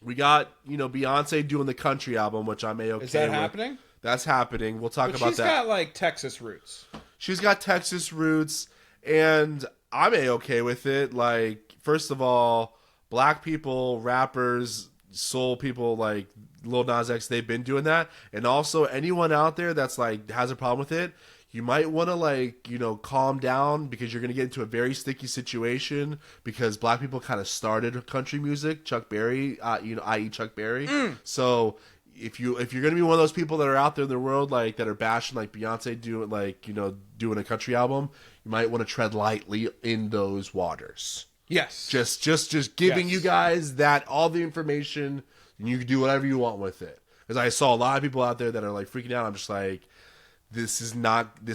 we got, Beyonce doing the country album, which I'm A-okay with. Is that happening? That's happening. We'll talk about that. She's got, like, Texas roots. She's got Texas roots, and I'm A-okay with it. Like, first of all, black people, rappers, soul people like Lil Nas X, they've been doing that. And also, anyone out there that's, like, has a problem with it, you might want to, like, calm down because you're going to get into a very sticky situation because black people kind of started country music. Chuck Berry, i.e. Chuck Berry. So if you're going to be one of those people that are out there in the world, like, that are bashing, like, Beyonce doing, like, doing a country album, you might want to tread lightly in those waters. Yes. Just giving you guys all the information, and you can do whatever you want with it. Because I saw a lot of people out there that are, like, freaking out. I'm just like, this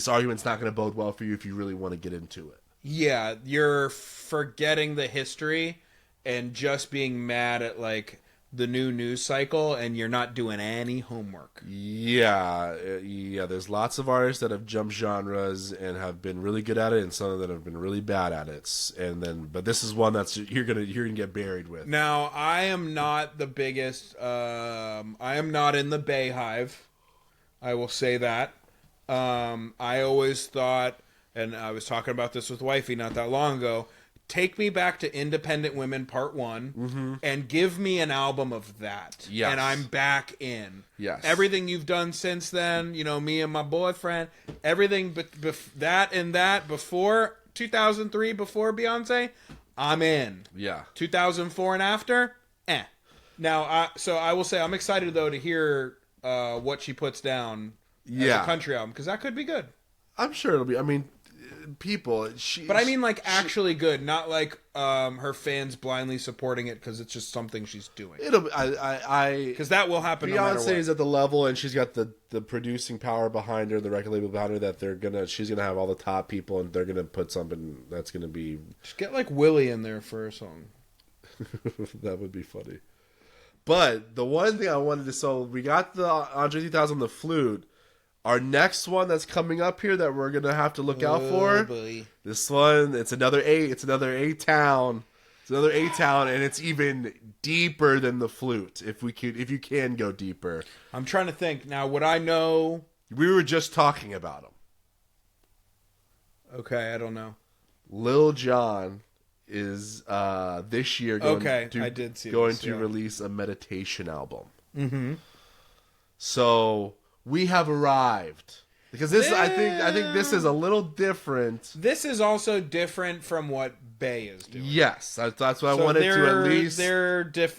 argument's not going to bode well for you if you really want to get into it. Yeah, you're forgetting the history and just being mad at, like, the new news cycle, and you're not doing any homework. Yeah. There's lots of artists that have jumped genres and have been really good at it, and some that have been really bad at it. But this is one that's you're gonna get buried with. Now, I am not the biggest. I am not in the Bayhive. I will say that. I always thought, and I was talking about this with Wifey not that long ago. Take me back to Independent Women Part 1 and give me an album of that. Yes. And I'm back in. Yes. Everything you've done since then, me and my boyfriend, everything that before 2003, before Beyonce, I'm in. Yeah. 2004 and after, Now, so I will say I'm excited, though, to hear what she puts down as a country album, because that could be good. I'm sure it'll be. I mean, but I mean, like, actually good, not like her fans blindly supporting it because it's just something she's doing. It'll because that will happen. Beyonce is at the level, and she's got the producing power behind her, the record label behind her, that she's gonna have all the top people, and they're gonna put something that's gonna be. Just get like Willie in there for a song. That would be funny. But the one thing I wanted to, so we got the Andre 3000 on the flute. Our next one that's coming up here that we're gonna have to look out for. Boy. This one, it's another A town. It's another A town, and it's even deeper than the flute. If you can go deeper. I'm trying to think now. Would I know? We were just talking about him. Okay, I don't know. Lil Jon is this year going to release a meditation album. Mm-hmm. So we have arrived, because this I think this is a little different. This is also different from what Bay is doing. Yes, that's what I wanted to at least.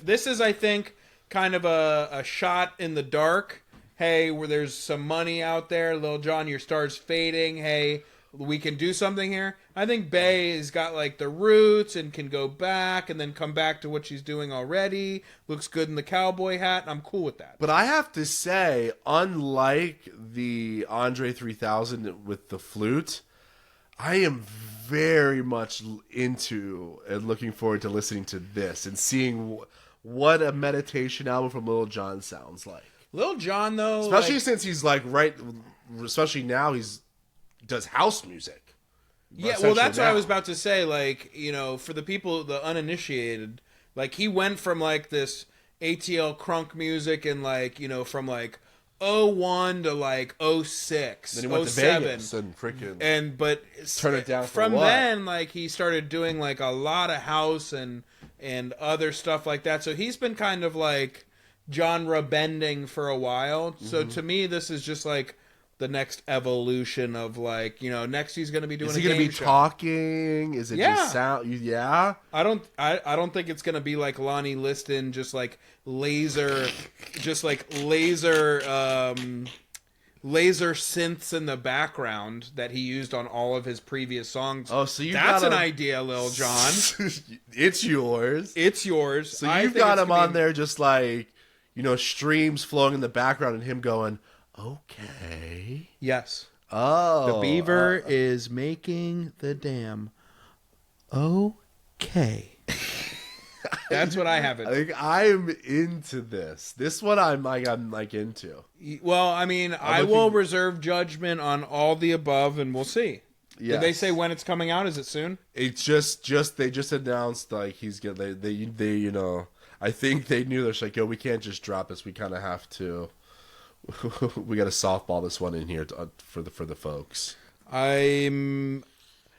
This is, I think, kind of a shot in the dark. Hey, where there's some money out there, Lil Jon, your star's fading. Hey, we can do something here. I think Bay has got like the roots and can go back and then come back to what she's doing already. Looks good in the cowboy hat. I'm cool with that. But I have to say, unlike the Andre 3000 with the flute, I am very much into and looking forward to listening to this and seeing what a meditation album from Lil Jon sounds like. Lil Jon, though, especially since he's especially now does house music. Yeah, well, that's what I was about to say. Like, for the people, the uninitiated, like, he went from like this ATL crunk music and like, from like 01 to like 06, then he went 07. To Vegas and freaking but turn it down from what? Then, like, he started doing like a lot of house and other stuff like that. So he's been kind of like genre bending for a while. Mm-hmm. So to me, this is just like the next evolution of like, next he's going to be doing. Is he going to be talking? Is it just sound? Yeah. I don't think it's going to be like Lonnie Liston, just like laser synths in the background that he used on all of his previous songs. Oh, so that's an idea, Lil Jon. It's yours. It's yours. So you've got him on there, just like, streams flowing in the background and him going, okay. Yes. Oh. The beaver is making the dam. Okay. That's what I have it. Like I'm into this. This one I'm like into. Well, I mean, I will reserve judgment on all the above, and we'll see. Yes. Did they say when it's coming out? Is it soon? It's just they just announced like he's gonna they you know, I think they knew they're like, yo, we can't just drop this. We kind of have to. We got to softball this one in here for the folks. I'm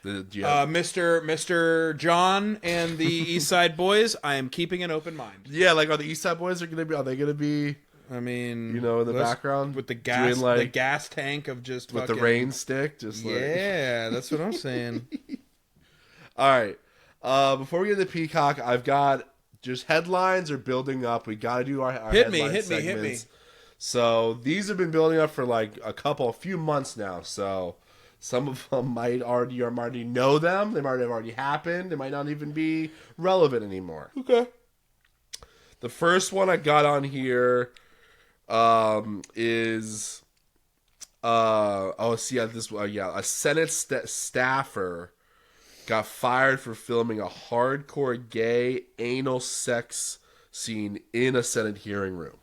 Mr. John and the East Side Boys. I am keeping an open mind. Yeah, like are the East Side Boys are they gonna be? I mean, you know, in the background with the gas, doing, like, the gas tank of just with fucking, the rain stick, just like yeah, that's what I'm saying. All right, before we get to Peacock, I've got just headlines are building up. We got to do our hit headline me. segments. So these have been building up for like a few months now. So some of them might already know them. They might have already happened. They might not even be relevant anymore. Okay. The first one I got on here is a Senate staffer got fired for filming a hardcore gay anal sex scene in a Senate hearing room.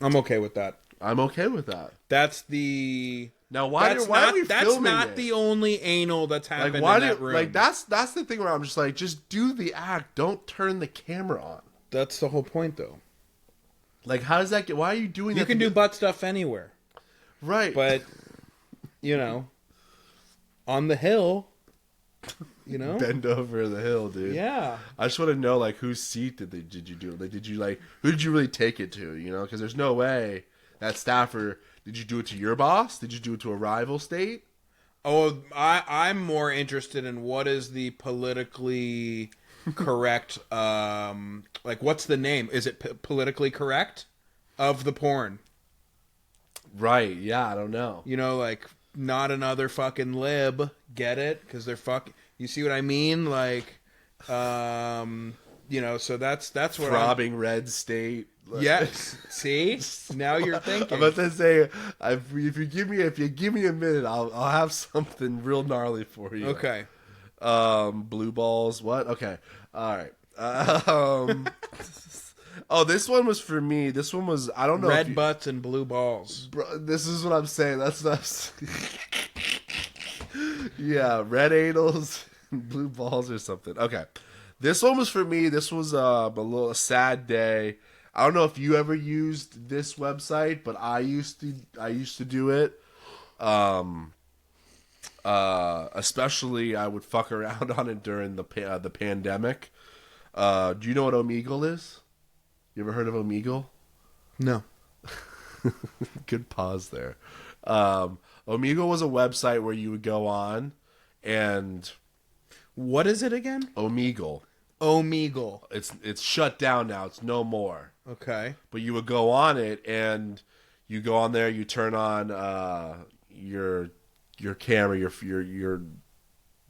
I'm okay with that. I'm okay with that. That's the now why are we filming That's not it? the only anal that's happened in that room. Like that's the thing where I'm just like, just do the act. Don't turn the camera on. That's the whole point, though. Like, how does that get? Why are you doing that? You can do butt stuff anywhere, right? But you know, on the hill, you know, bend over the hill, dude. Yeah. I just want to know, like, whose seat did you do? Like, who did you really take it to? You know, because there's no way that staffer. Did you do it to your boss? Did you do it to a rival state? Oh, I'm more interested in what is the politically correct, like, what's the name? Is it politically correct of the porn? Right, yeah, I don't know. You know, like, not another fucking lib, get it? Because they're you see what I mean? Like, you know, so that's what Throbbing red state. Yes. See? Now you're thinking. I'm about to say, if you give me a minute, I'll have something real gnarly for you. Okay. Blue balls. What? Okay. All right. Oh, this one was for me. This one was, I don't know. Red butts and blue balls. Bro, this is what I'm saying. That's yeah, red anals, blue balls or something. Okay. This one was for me. This was a sad day. I don't know if you ever used this website, but I used to do it. Especially I would fuck around on it during the pandemic. Do you know what Omegle is? You ever heard of Omegle? No. Good pause there. Omegle was a website where you would go on and... What is it again? Omegle. Omegle. It's shut down now. It's no more. Okay. But you would go on it and you go on there, you turn on your camera, your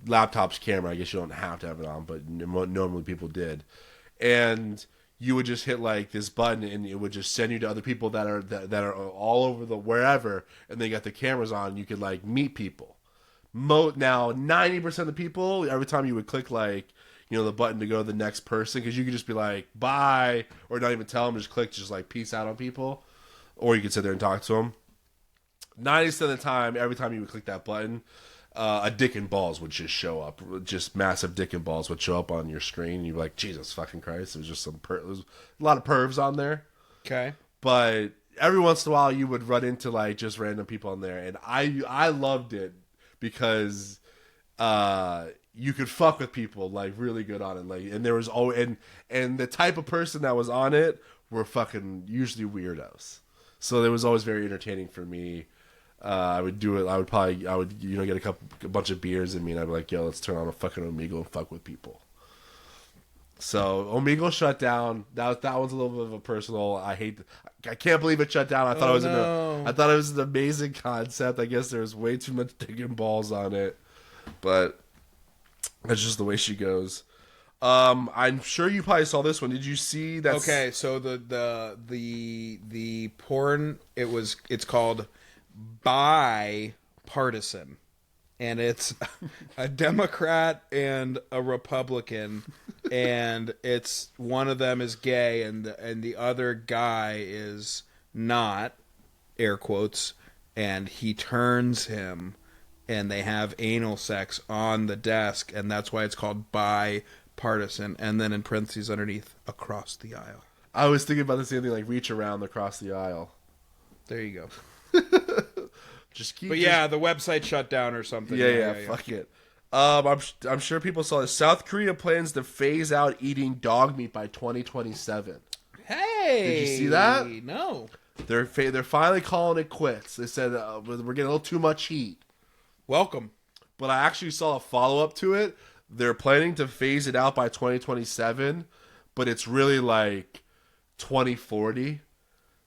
laptop's camera. I guess you don't have to have it on, but normally people did. And you would just hit like this button, and it would just send you to other people that are all over the wherever, and they got the cameras on. And you could like meet people. Now 90% of the people, every time you would click like, you know, the button to go to the next person, because you could just be like bye, or not even tell them, just click, just like peace out on people, or you could sit there and talk to them. 90% of the time, every time you would click that button, a dick and balls would just show up. Just massive dick and balls would show up on your screen. And you'd be like, Jesus fucking Christ. It was just there was a lot of pervs on there. Okay. But every once in a while, you would run into like just random people on there. And I loved it because you could fuck with people like really good on it. Like, and there was and the type of person that was on it were fucking usually weirdos. So it was always very entertaining for me. I would do it. I would you know, get a bunch of beers in me, and I'd be like, yo, let's turn on a fucking Omegle and fuck with people. So Omegle shut down. That was a little bit of a personal. I can't believe it shut down. I thought it was an amazing concept. I guess there was way too much dick and balls on it, but that's just the way she goes. I'm sure you probably saw this one. Did you see that? Okay, so the porn, it's called Bipartisan. and it's a Democrat and a Republican, and it's one of them is gay, and the other guy is not, air quotes, and he turns him, and they have anal sex on the desk, and that's why it's called bipartisan, and then in parentheses underneath, across the aisle. I was thinking about the same thing, like reach around across the aisle. There you go. The website shut down or something. Yeah, fuck it. I'm sure people saw this. South Korea plans to phase out eating dog meat by 2027. Hey, did you see that? No. They're finally calling it quits. They said we're getting a little too much heat. Welcome. But I actually saw a follow up to it. They're planning to phase it out by 2027, but it's really like 2040.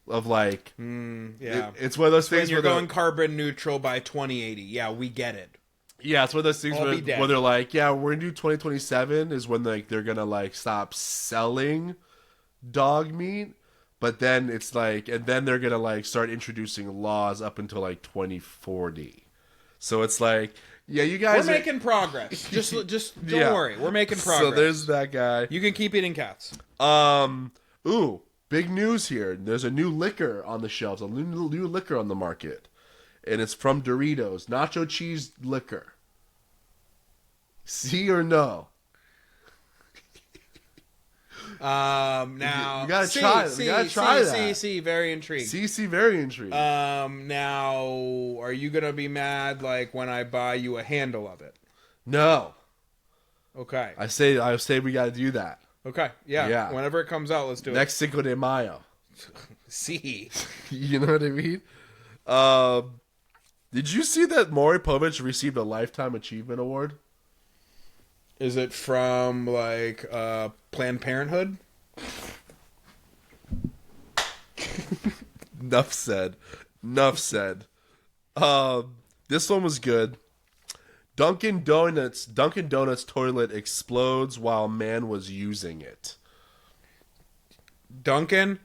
Of like, it's one of those things when you're where going carbon neutral by 2080. Yeah, we get it. Yeah, it's one of those things where they're like, yeah, we're gonna do 2027 is when they're gonna like stop selling dog meat, but then it's like, and then they're gonna like start introducing laws up until like 2040. So it's like, yeah, you guys we're making progress. Just don't worry, we're making progress. So there's that guy. You can keep eating cats. Ooh. Big news here. There's a new liquor on the shelves, a new liquor on the market. And it's from Doritos. Nacho cheese liquor. See or no? Now... You gotta try that. See, very intrigued. See, very intrigued. Now, are you gonna be mad, like, when I buy you a handle of it? No. Okay. I say we gotta do that. Okay, yeah. Whenever it comes out, let's do it. Next Cinco de Mayo. See. You know what I mean? Did you see that Maury Povich received a Lifetime Achievement Award? Is it from, like, Planned Parenthood? Enough said. This one was good. Dunkin' Donuts toilet explodes while man was using it. Dunkin',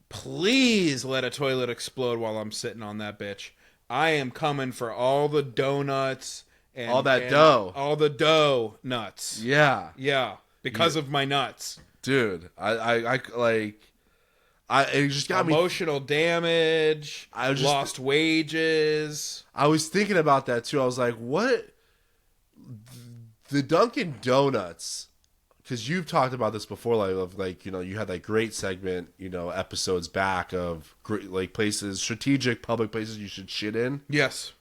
please let a toilet explode while I'm sitting on that bitch. I am coming for all the donuts and all that dough. All the dough nuts. Yeah. Yeah. Because of my nuts. Dude, it just got emotional damage. Lost wages. I was thinking about that too. I was like, what? The Dunkin' Donuts, because you've talked about this before, you had that great segment, episodes back of like places, strategic public places you should shit in. Yes.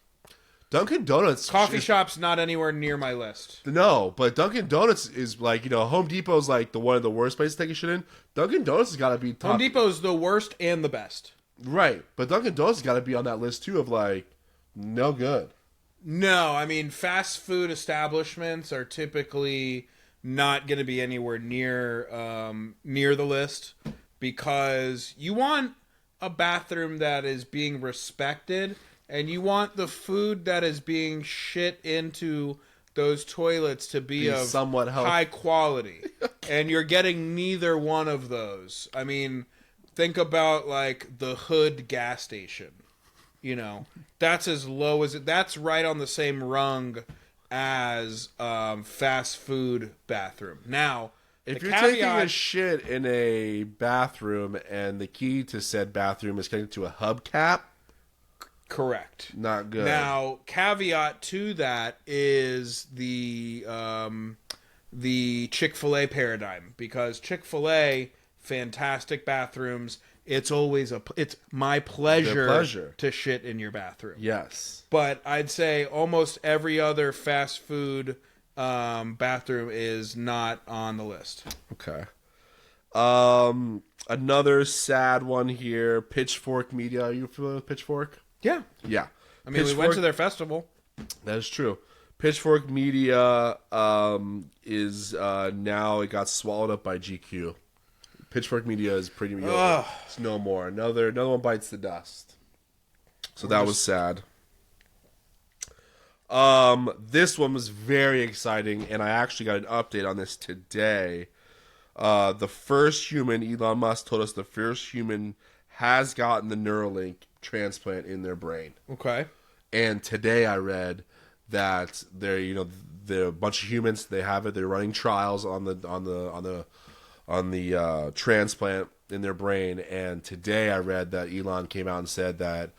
Dunkin' Donuts. Coffee shop's not anywhere near my list. No, but Dunkin' Donuts is like, Home Depot's like one of the worst places to take a shit in. Dunkin' Donuts has got to be top. Home Depot's the worst and the best. Right, but Dunkin' Donuts has got to be on that list too of like, no good. No, I mean, fast food establishments are typically not going to be anywhere near the list, because you want a bathroom that is being respected, and you want the food that is being shit into those toilets to be of somewhat high quality. And you're getting neither one of those. I mean, think about like the Hood gas station. That's as low as it. That's right on the same rung as fast food bathroom. Now, if you're taking a shit in a bathroom and the key to said bathroom is connected to a hubcap, correct. Not good. Now, caveat to that is the Chick-fil-A paradigm, because Chick-fil-A, fantastic bathrooms. It's always it's my pleasure to shit in your bathroom. Yes. But I'd say almost every other fast food bathroom is not on the list. Okay. Another sad one here. Pitchfork Media. Are you familiar with Pitchfork? Yeah. Yeah. I mean, we went to their festival. That is true. Pitchfork Media is now, it got swallowed up by GQ. Pitchfork Media is pretty much it's no more. Another one bites the dust. So that was sad. This one was very exciting, and I actually got an update on this today. The first human, Elon Musk told us the first human has gotten the Neuralink transplant in their brain. Okay. And today I read that they're a bunch of humans. They have it. They're running trials on the transplant in their brain. And today I read that Elon came out and said that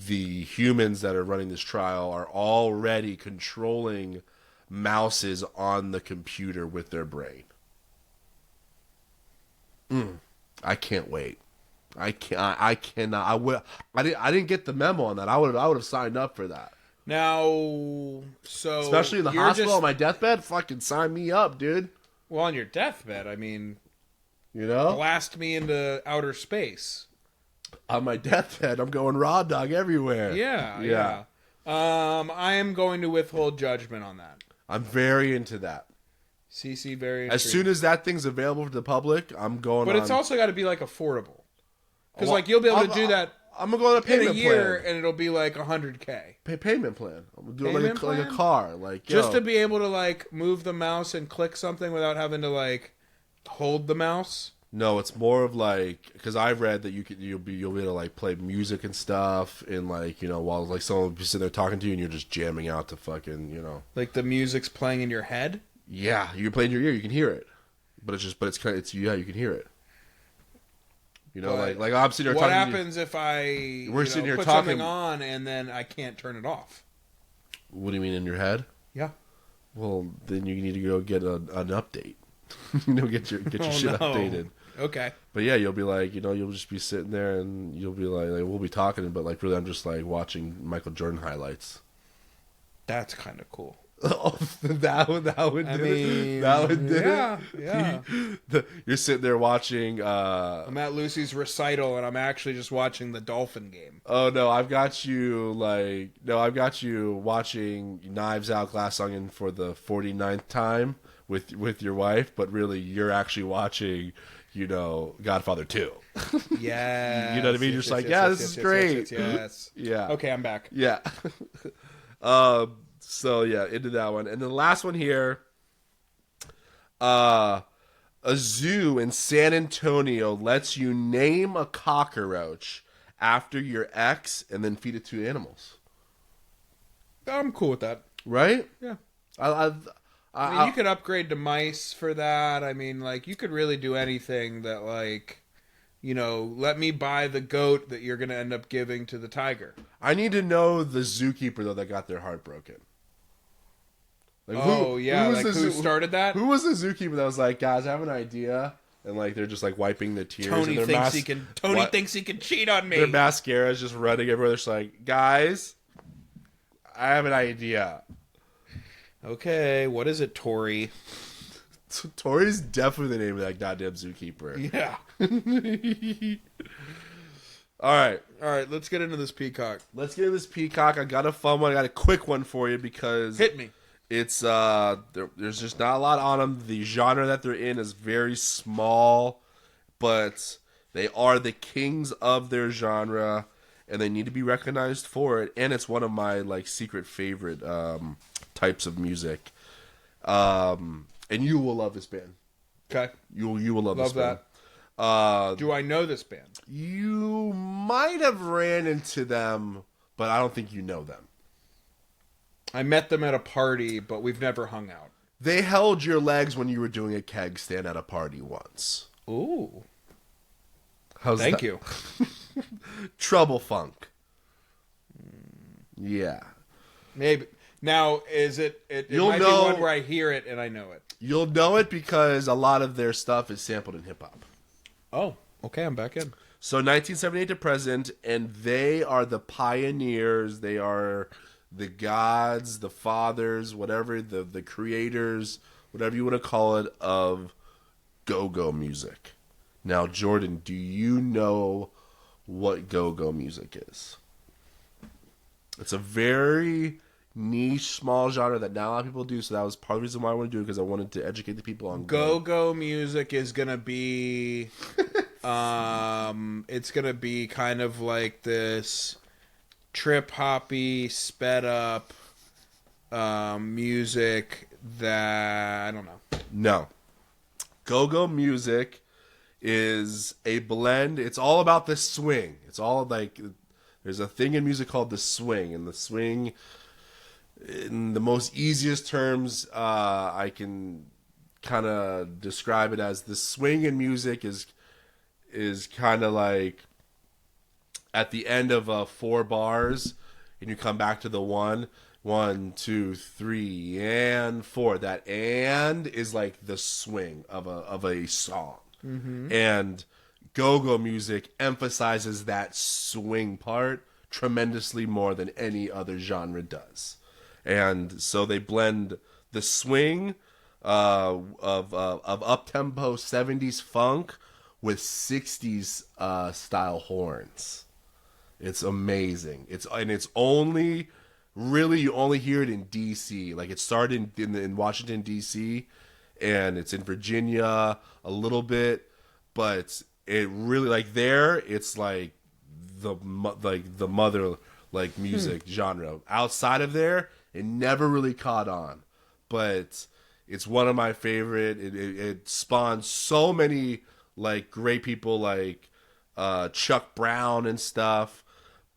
the humans that are running this trial are already controlling mouses on the computer with their brain. I can't wait. I cannot. I didn't get the memo on that. I would have signed up for that. Now, so especially in the hospital on my deathbed. Fucking sign me up, dude. Well, on your deathbed, I mean, blast me into outer space. On my deathbed, I'm going raw dog everywhere. Yeah. I am going to withhold judgment on that. I'm very into that. CC very. As soon as that thing's available to the public, I'm going. But it's also got to be like affordable, because like you'll be able to do that. I'm gonna go on a payment in a year, plan. and it'll be like $100K. Payment plan. I'm gonna do it like a car, like just to be able to like move the mouse and click something without having to like hold the mouse. No, it's more of like, because I've read that you'll be able to like play music and stuff, and like while like someone will be sitting there talking to you, and you're just jamming out to fucking like the music's playing in your head. Yeah, you play in your ear, you can hear it, but it's you can hear it. Like I'm sitting here. What talking happens if I sitting here put talking something on and then I can't turn it off? What do you mean in your head? Yeah. Well, then you need to go get an update. Get your shit updated. Okay. But yeah, you'll be like, you'll just be sitting there and you'll be like we'll be talking, but like really, I'm just like watching Michael Jordan highlights. That's kind of cool. Oh, that would do it. That would do it. Yeah. You're sitting there watching. I'm at Lucy's recital, and I'm actually just watching the Dolphin game. Oh no, I've got you watching Knives Out, Glass Onion for the 49th time with your wife, but really you're actually watching, Godfather 2. Yeah. You know what I mean? You're just like, this is great. Yes. Yeah. Okay, I'm back. Yeah. So yeah, into that one. And the last one here, a zoo in San Antonio lets you name a cockroach after your ex and then feed it to animals. I'm cool with that. Right? Yeah. I mean, you could upgrade to mice for that. I mean, like, you could really do anything that, like, let me buy the goat that you're going to end up giving to the tiger. I need to know the zookeeper, though, that got their heart broken. Like, who started that? Who was the zookeeper that was like, guys, I have an idea, and like they're just like wiping the tears. Tony thinks he can cheat on me. Their mascara is just running everywhere. They're just like, guys, I have an idea. Okay, what is it, Tori? Tori's definitely the name of that goddamn zookeeper. Yeah. All right, let's get into this peacock. I got a fun one. I got a quick one for you because hit me. It's there's just not a lot on them. The genre that they're in is very small, but they are the kings of their genre, and they need to be recognized for it. And it's one of my like secret favorite types of music. And you will love this band. Okay, you will love this band. Do I know this band? You might have ran into them, but I don't think you know them. I met them at a party, but we've never hung out. They held your legs when you were doing a keg stand at a party once. Ooh. Thank you. Trouble Funk. Yeah. Maybe. Now, is it You'll might know, be one where I hear it and I know it. You'll know it because a lot of their stuff is sampled in hip-hop. Oh, okay, I'm back in. So 1978 to present, and they are the pioneers. They are the gods, the fathers, whatever, the creators, whatever you want to call it, of go-go music. Now, Jordan, do you know what go-go music is? It's a very niche, small genre that not a lot of people do, so that was part of the reason why I wanted to do it, because I wanted to educate the people on go-go music is going to be... it's going to be kind of like this trip-hoppy, sped-up music that... I don't know. No. Go-go music is a blend. It's all about the swing. It's all like... There's a thing in music called the swing, and the swing, in the most easiest terms, I can kind of describe it as the swing in music is kind of like at the end of 4 bars, and you come back to the 1, 2, 3, and 4. That and is like the swing of a song, and go-go music emphasizes that swing part tremendously more than any other genre does. And so they blend the swing of up-tempo 70s funk with 60s style horns. It's amazing. It's only really, you only hear it in DC. Like, it started in Washington DC, and it's in Virginia a little bit, but it really, like, there it's like the mother like music genre. Outside of there, it never really caught on, but it's one of my favorite. It spawned so many like great people like Chuck Brown and stuff.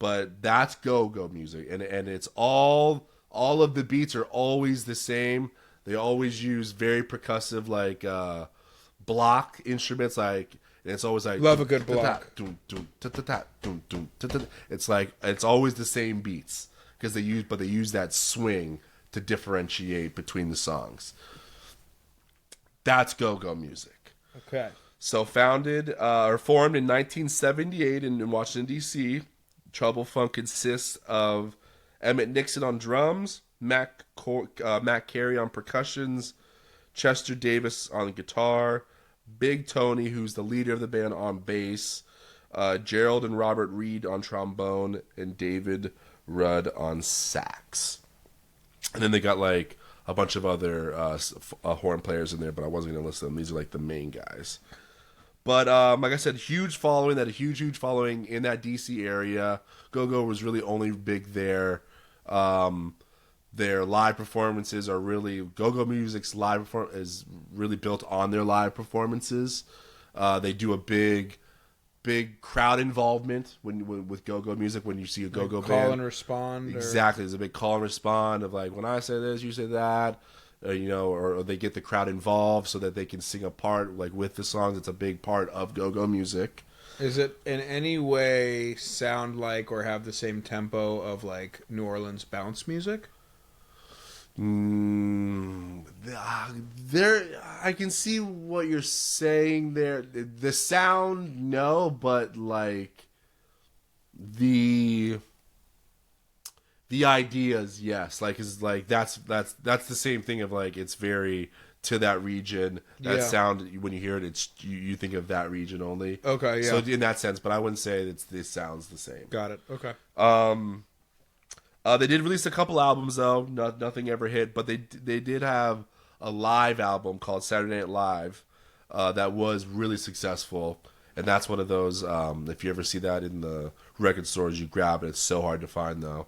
But that's go-go music, and it's all of the beats are always the same. They always use very percussive like block instruments, like, and it's always like love a good block. It's like it's always the same beats because they use that swing to differentiate between the songs. That's go-go music. Okay. So formed in 1978 in Washington D.C. Trouble Funk consists of Emmett Nixon on drums, Matt Carey on percussions, Chester Davis on guitar, Big Tony, who's the leader of the band, on bass, Gerald and Robert Reed on trombone, and David Rudd on sax. And then they got like a bunch of other horn players in there, but I wasn't going to list them. These are like the main guys. But like I said, huge following in that DC area. Go-Go was really only big there. Their live performances are really, Go-Go music's is really built on their live performances. They do a big crowd involvement with go-go music. When you see a go-go band, call and respond. Exactly, there's a big call and respond of like, when I say this, you say that. Or they get the crowd involved so that they can sing a part like with the songs. It's a big part of go-go music. Is it in any way sound like or have the same tempo of like New Orleans bounce music? There, I can see what you're saying there. The sound, no, but like the ideas, yes. Like, is like that's the same thing of like, it's very to that region. That sound, when you hear it, it's you think of that region only. Okay, yeah. So in that sense, but I wouldn't say it sounds the same. Got it. Okay. They did release a couple albums though. Nothing ever hit, but they did have a live album called Saturday Night Live that was really successful. And that's one of those. If you ever see that in the record stores, you grab it. It's so hard to find though.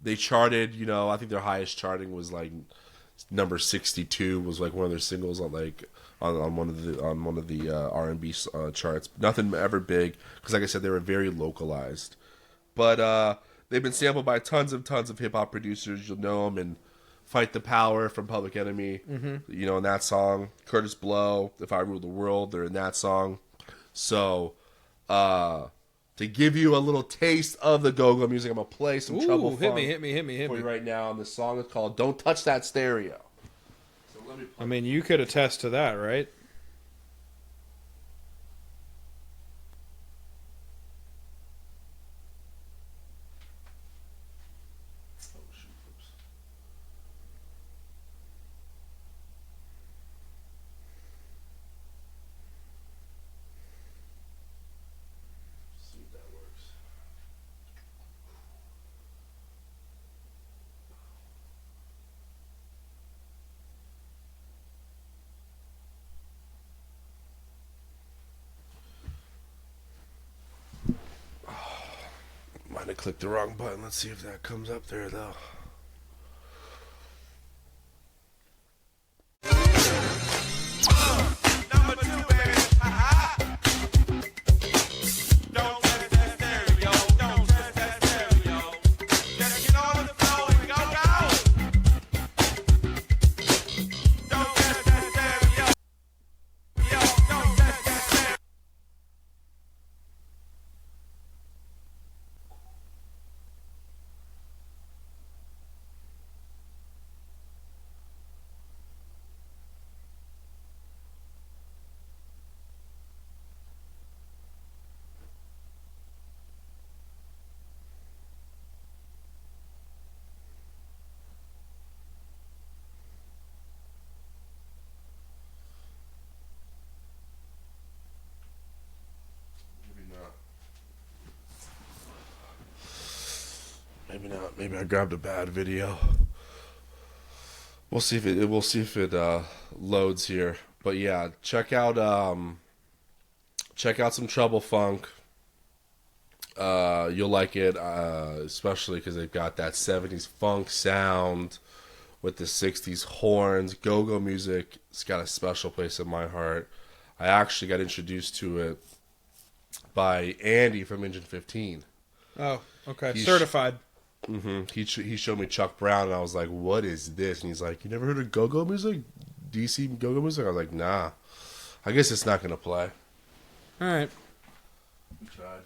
They charted, I think their highest charting was like number 62 was like one of their singles on like on one of the R&B charts. Nothing ever big because, like I said, they were very localized. But they've been sampled by tons of hip hop producers. You'll know them in "Fight the Power" from Public Enemy. Mm-hmm. In that song, Curtis Blow, "If I Ruled the World," they're in that song. So, to give you a little taste of the go-go music, I'm gonna play some Trouble Funk. Hit me for you right now. And the song is called "Don't Touch That Stereo." So let me play. I mean, you could attest to that, right? I clicked the wrong button. Let's see if that comes up there, though. Number 2, baby. Don't touch that Maybe not. Maybe I grabbed a bad video. We'll see if it loads here. But yeah, check out some Trouble Funk. You'll like it, especially because they've got that 70s funk sound with the 60s horns. Go-go music. It's got a special place in my heart. I actually got introduced to it by Andy from Engine 15. Oh, okay. Certified. He showed me Chuck Brown, and I was like, what is this? And he's like, you never heard of go-go music? DC go-go music? I was like, nah. I guess it's not going to play. All right. Tried.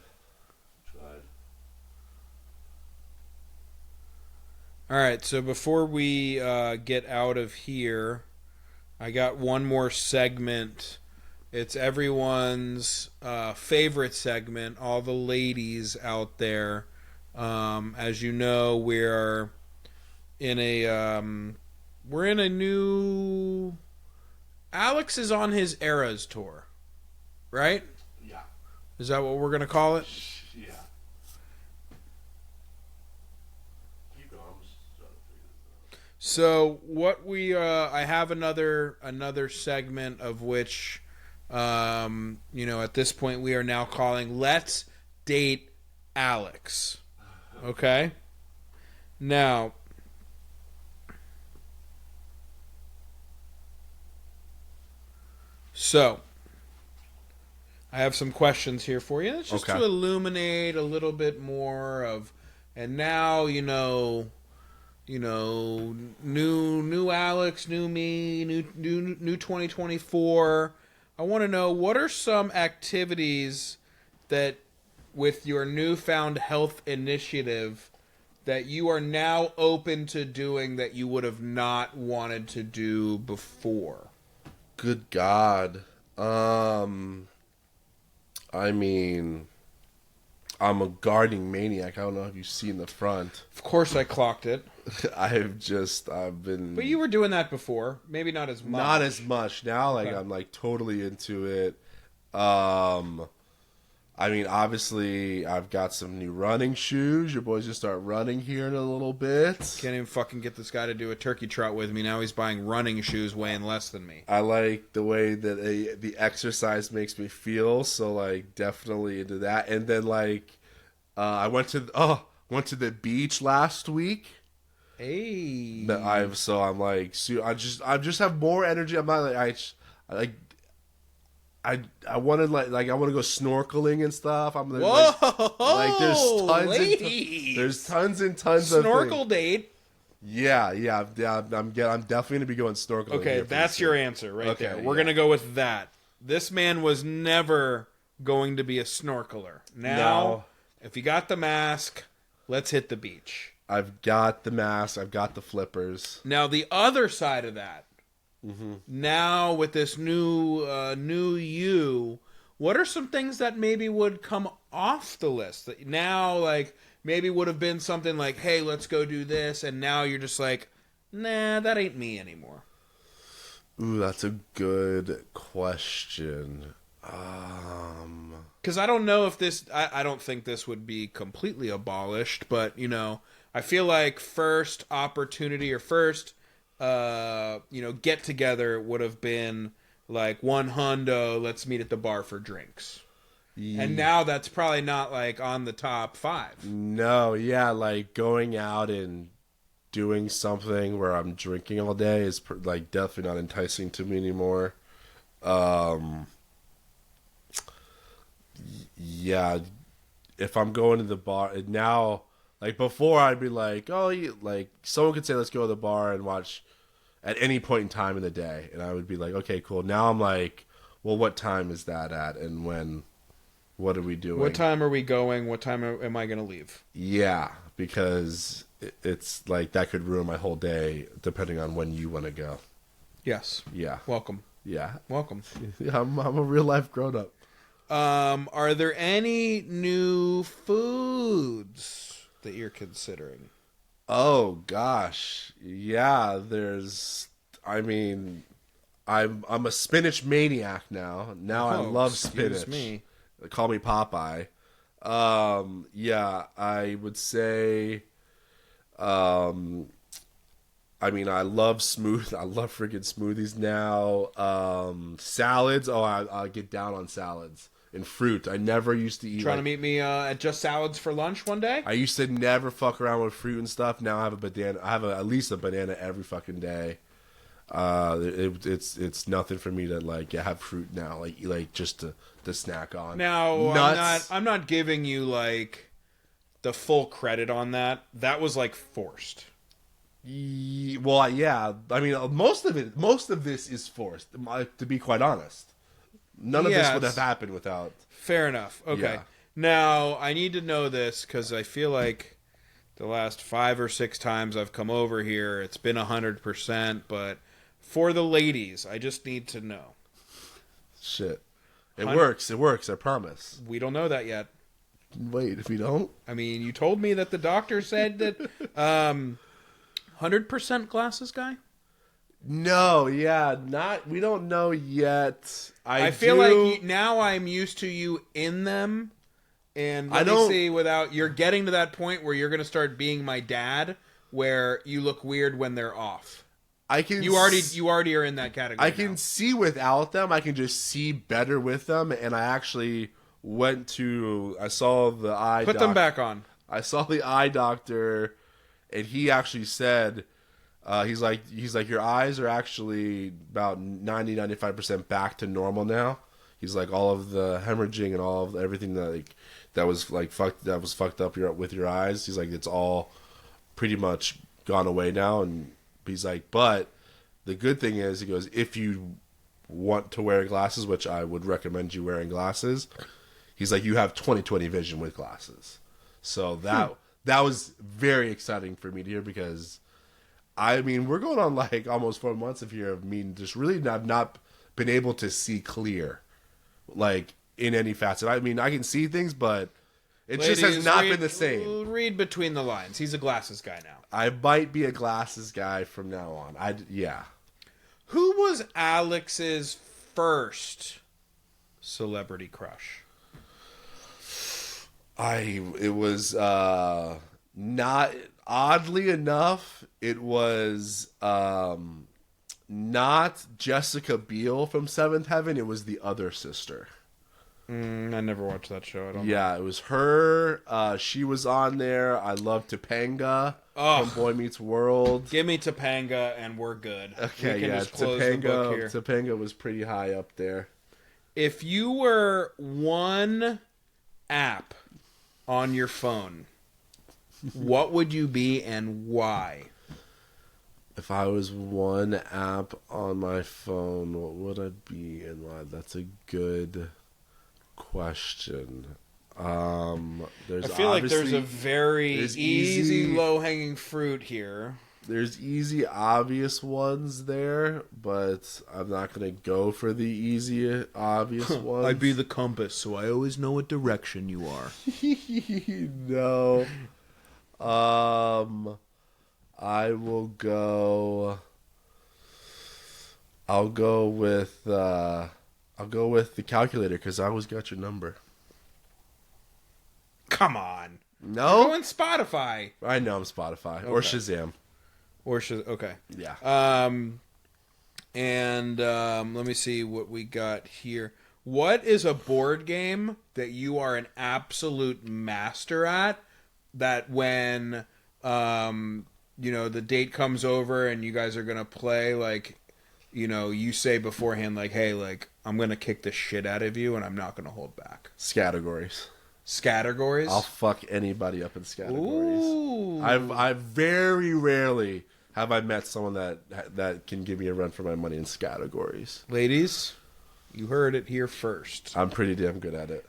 All right, so before we get out of here, I got one more segment. It's everyone's favorite segment, all the ladies out there. As you know, we're in a new. Alex is on his Eras tour, right? Yeah. Is that what we're gonna call it? Yeah. Keep going. I'm just trying to figure this out. So what I have another segment of which, at this point we are now calling "Let's Date Alex." Okay. Now, so I have some questions here for you. It's just to illuminate a little bit more of, and now new Alex, new me, new 2024. I want to know, what are some activities that, with your newfound health initiative, that you are now open to doing that you would have not wanted to do before? Good God. I mean, I'm a gardening maniac. I don't know if you've seen the front. Of course I clocked it. I've been... But you were doing that before. Maybe not as much. Not as much. Now, Okay. I'm, totally into it. I mean, obviously, I've got some new running shoes. Your boy's gonna start running here in a little bit. Can't even fucking get this guy to do a turkey trot with me. Now he's buying running shoes weighing less than me. I like the way that the exercise makes me feel, so, definitely into that. And then, I went to the beach last week. Hey. I just have more energy. I'm not I wanted I want to go snorkeling and stuff. I'm Whoa, there's tons and tons of snorkel date. Yeah. I'm definitely gonna be going snorkeling. Okay, that's your answer right there. We're gonna go with that. This man was never going to be a snorkeler. Now, if you got the mask, let's hit the beach. I've got the mask. I've got the flippers. Now the other side of that. Mm-hmm. Now with this new you, what are some things that maybe would come off the list that now maybe would have been something like, hey, let's go do this, and now you're just like, nah, that ain't me anymore? Ooh, that's a good question. Because I don't know if this, I don't think this would be completely abolished, but I feel like first opportunity or first get together would have been one hundo, let's meet at the bar for drinks. Yeah. And now that's probably not on the top 5. No, yeah, going out and doing something where I'm drinking all day is definitely not enticing to me anymore. Yeah, if I'm going to the bar now, before I'd be someone could say let's go to the bar and watch at any point in time in the day, and I would be okay, cool. Now I'm well, what time is that at, and when? What are we doing? What time are we going? What time am I going to leave? Yeah, because it's that could ruin my whole day depending on when you want to go. Yes. Yeah. Welcome. Yeah. Welcome. Yeah, I'm a real life grown up. Are there any new foods that you're considering? Oh gosh, yeah. I'm a spinach maniac now. I love spinach. Me. Call me Popeye. Yeah, I would say I mean, I love freaking smoothies now. Salads. Oh, I get down on salads and fruit. I never used to eat. Trying to meet me at Just Salads for lunch one day? I used to never fuck around with fruit and stuff. Now I have a banana. I have at least a banana every fucking day. It's nothing for me to like have fruit now, like just to snack on. Now Nuts. I'm not giving you like the full credit on that. That was like forced. Well, yeah. I mean, most of this is forced. To be quite honest, none of this would have happened without. Fair enough. Okay. Yeah. Now I need to know this because I feel like the last 5 or 6 times I've come over here, it's been 100%. But for the ladies, I just need to know. Shit, it works. It works. I promise. We don't know that yet. Wait, if we don't, I mean, you told me that the doctor said that 100% glasses guy. no, yeah, not. We don't know yet. I feel like now I'm used to you in them, and let me see. Without you're getting to that point where you're going to start being my dad, where you look weird when they're off. You already are in that category. I can see without them. I can just see better with them, and I actually I saw the eye. Put them back on. I saw the eye doctor, and he actually said, he's like, your eyes are actually about 90-95% back to normal now. He's like, all of the hemorrhaging and all of everything that was fucked up with your eyes. He's like, it's all pretty much gone away now. And he's like, but the good thing is, he goes, if you want to wear glasses, which I would recommend you wearing glasses, he's like, you have 20/20 vision with glasses. So that was very exciting for me to hear, because I mean, we're going on like almost 4 months of here of me just really not been able to see clear, like in any facet. I mean, I can see things, but it just has not been the same. Read between the lines. He's a glasses guy now. I might be a glasses guy from now on. Yeah. Who was Alex's first celebrity crush? It was not, oddly enough, it was not Jessica Biel from Seventh Heaven. It was the other sister. I never watched that show. I don't know. Yeah, it was her. She was on there. I love Topanga from Boy Meets World. Give me Topanga and we're good. Okay, we can yeah, just close the book here. Topanga was pretty high up there. If you were one app on your phone, what would you be and why? If I was one app on my phone, what would I be and why? That's a good question. I feel like there's a very easy low-hanging fruit here. There's easy, obvious ones there, but I'm not going to go for the easy, obvious ones. I'd be the compass, so I always know what direction you are. No. I will go... I'll go with the calculator, because I always got your number. Come on. No? You're going Spotify. I know I'm Spotify. Okay. Or Shazam. Okay. Yeah. And let me see what we got here. What is a board game that you are an absolute master at, that when the date comes over and you guys are going to play, like, you say beforehand, like, hey, like, I'm going to kick the shit out of you and I'm not going to hold back? Scattergories. Scattergories? I'll fuck anybody up in Scattergories. Ooh. I very rarely have I met someone that can give me a run for my money in Scattergories. Ladies, you heard it here first. I'm pretty damn good at it.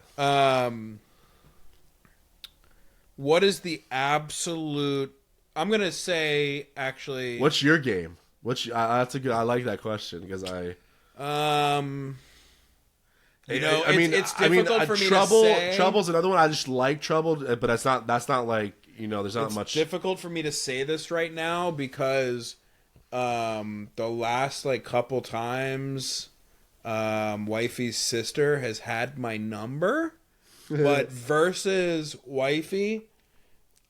What is the absolute... I'm going to say, actually... What's your game? That's a good... I like that question, because I... it's difficult for me to say. Trouble's another one. I just like Trouble, but that's not like, there's not much. It's difficult for me to say this right now because the last couple times Wifey's sister has had my number, but versus Wifey,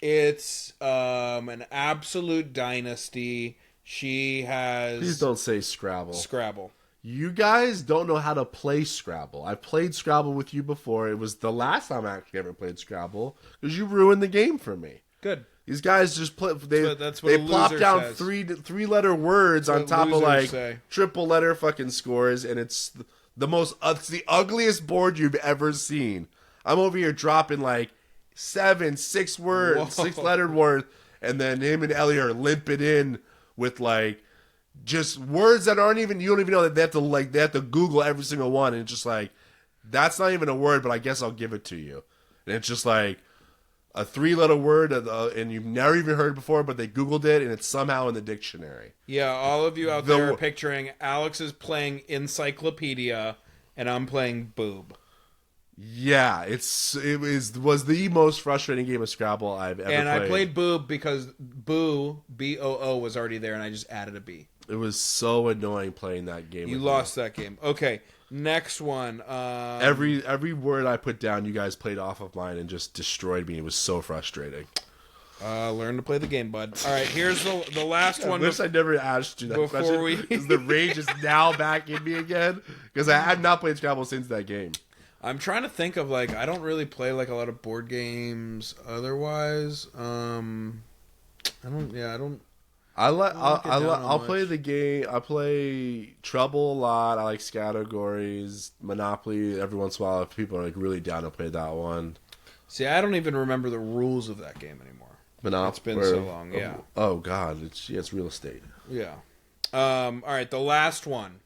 It's an absolute dynasty. She has Please don't say Scrabble. Scrabble. You guys don't know how to play Scrabble. I played Scrabble with you before. It was the last time I actually ever played Scrabble because you ruined the game for me. Good. These guys just play. That's what They a plop loser down says. three letter words on what top of losers like say. triple letter fucking scores, and it's the most. It's the ugliest board you've ever seen. I'm over here dropping like 6 words, Whoa. 6 lettered words, and then him and Ellie are limping in with like just words that aren't even. You don't even know that they have to Google every single one, and it's just like that's not even a word, but I guess I'll give it to you, and it's just like a 3-letter word, and you've never even heard it before, but they Googled it, and it's somehow in the dictionary. Yeah, all of you out there are picturing Alex is playing Encyclopedia, and I'm playing Boob. Yeah, was the most frustrating game of Scrabble I've ever played. And I played Boob because Boo, B-O-O, was already there, and I just added a B. It was so annoying playing that game. You lost that game. Okay, next one. Every word I put down, you guys played off of mine and just destroyed me. It was so frustrating. Learn to play the game, bud. All right, here's the last one. I wish I never asked you that before question because the rage is now back in me again because I had not played Scrabble since that game. I'm trying to think of like I don't really play like a lot of board games otherwise. I'll play the game. I play Trouble a lot. I like categories, Monopoly. Every once in a while, if people are like really down to play that one. See, I don't even remember the rules of that game anymore. Monopoly. It's been so long. Yeah. Oh God, it's real estate. Yeah. All right, the last one.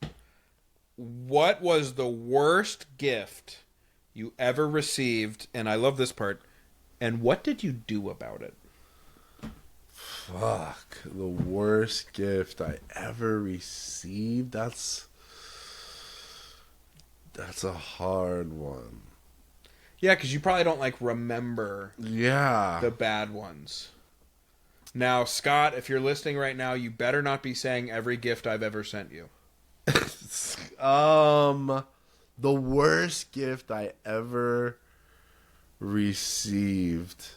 What was the worst gift you ever received? And I love this part. And what did you do about it? Fuck, the worst gift I ever received. That's a hard one. Yeah, because you probably don't like remember the bad ones. Now, Scott, if you're listening right now, you better not be saying every gift I've ever sent you. The worst gift I ever received.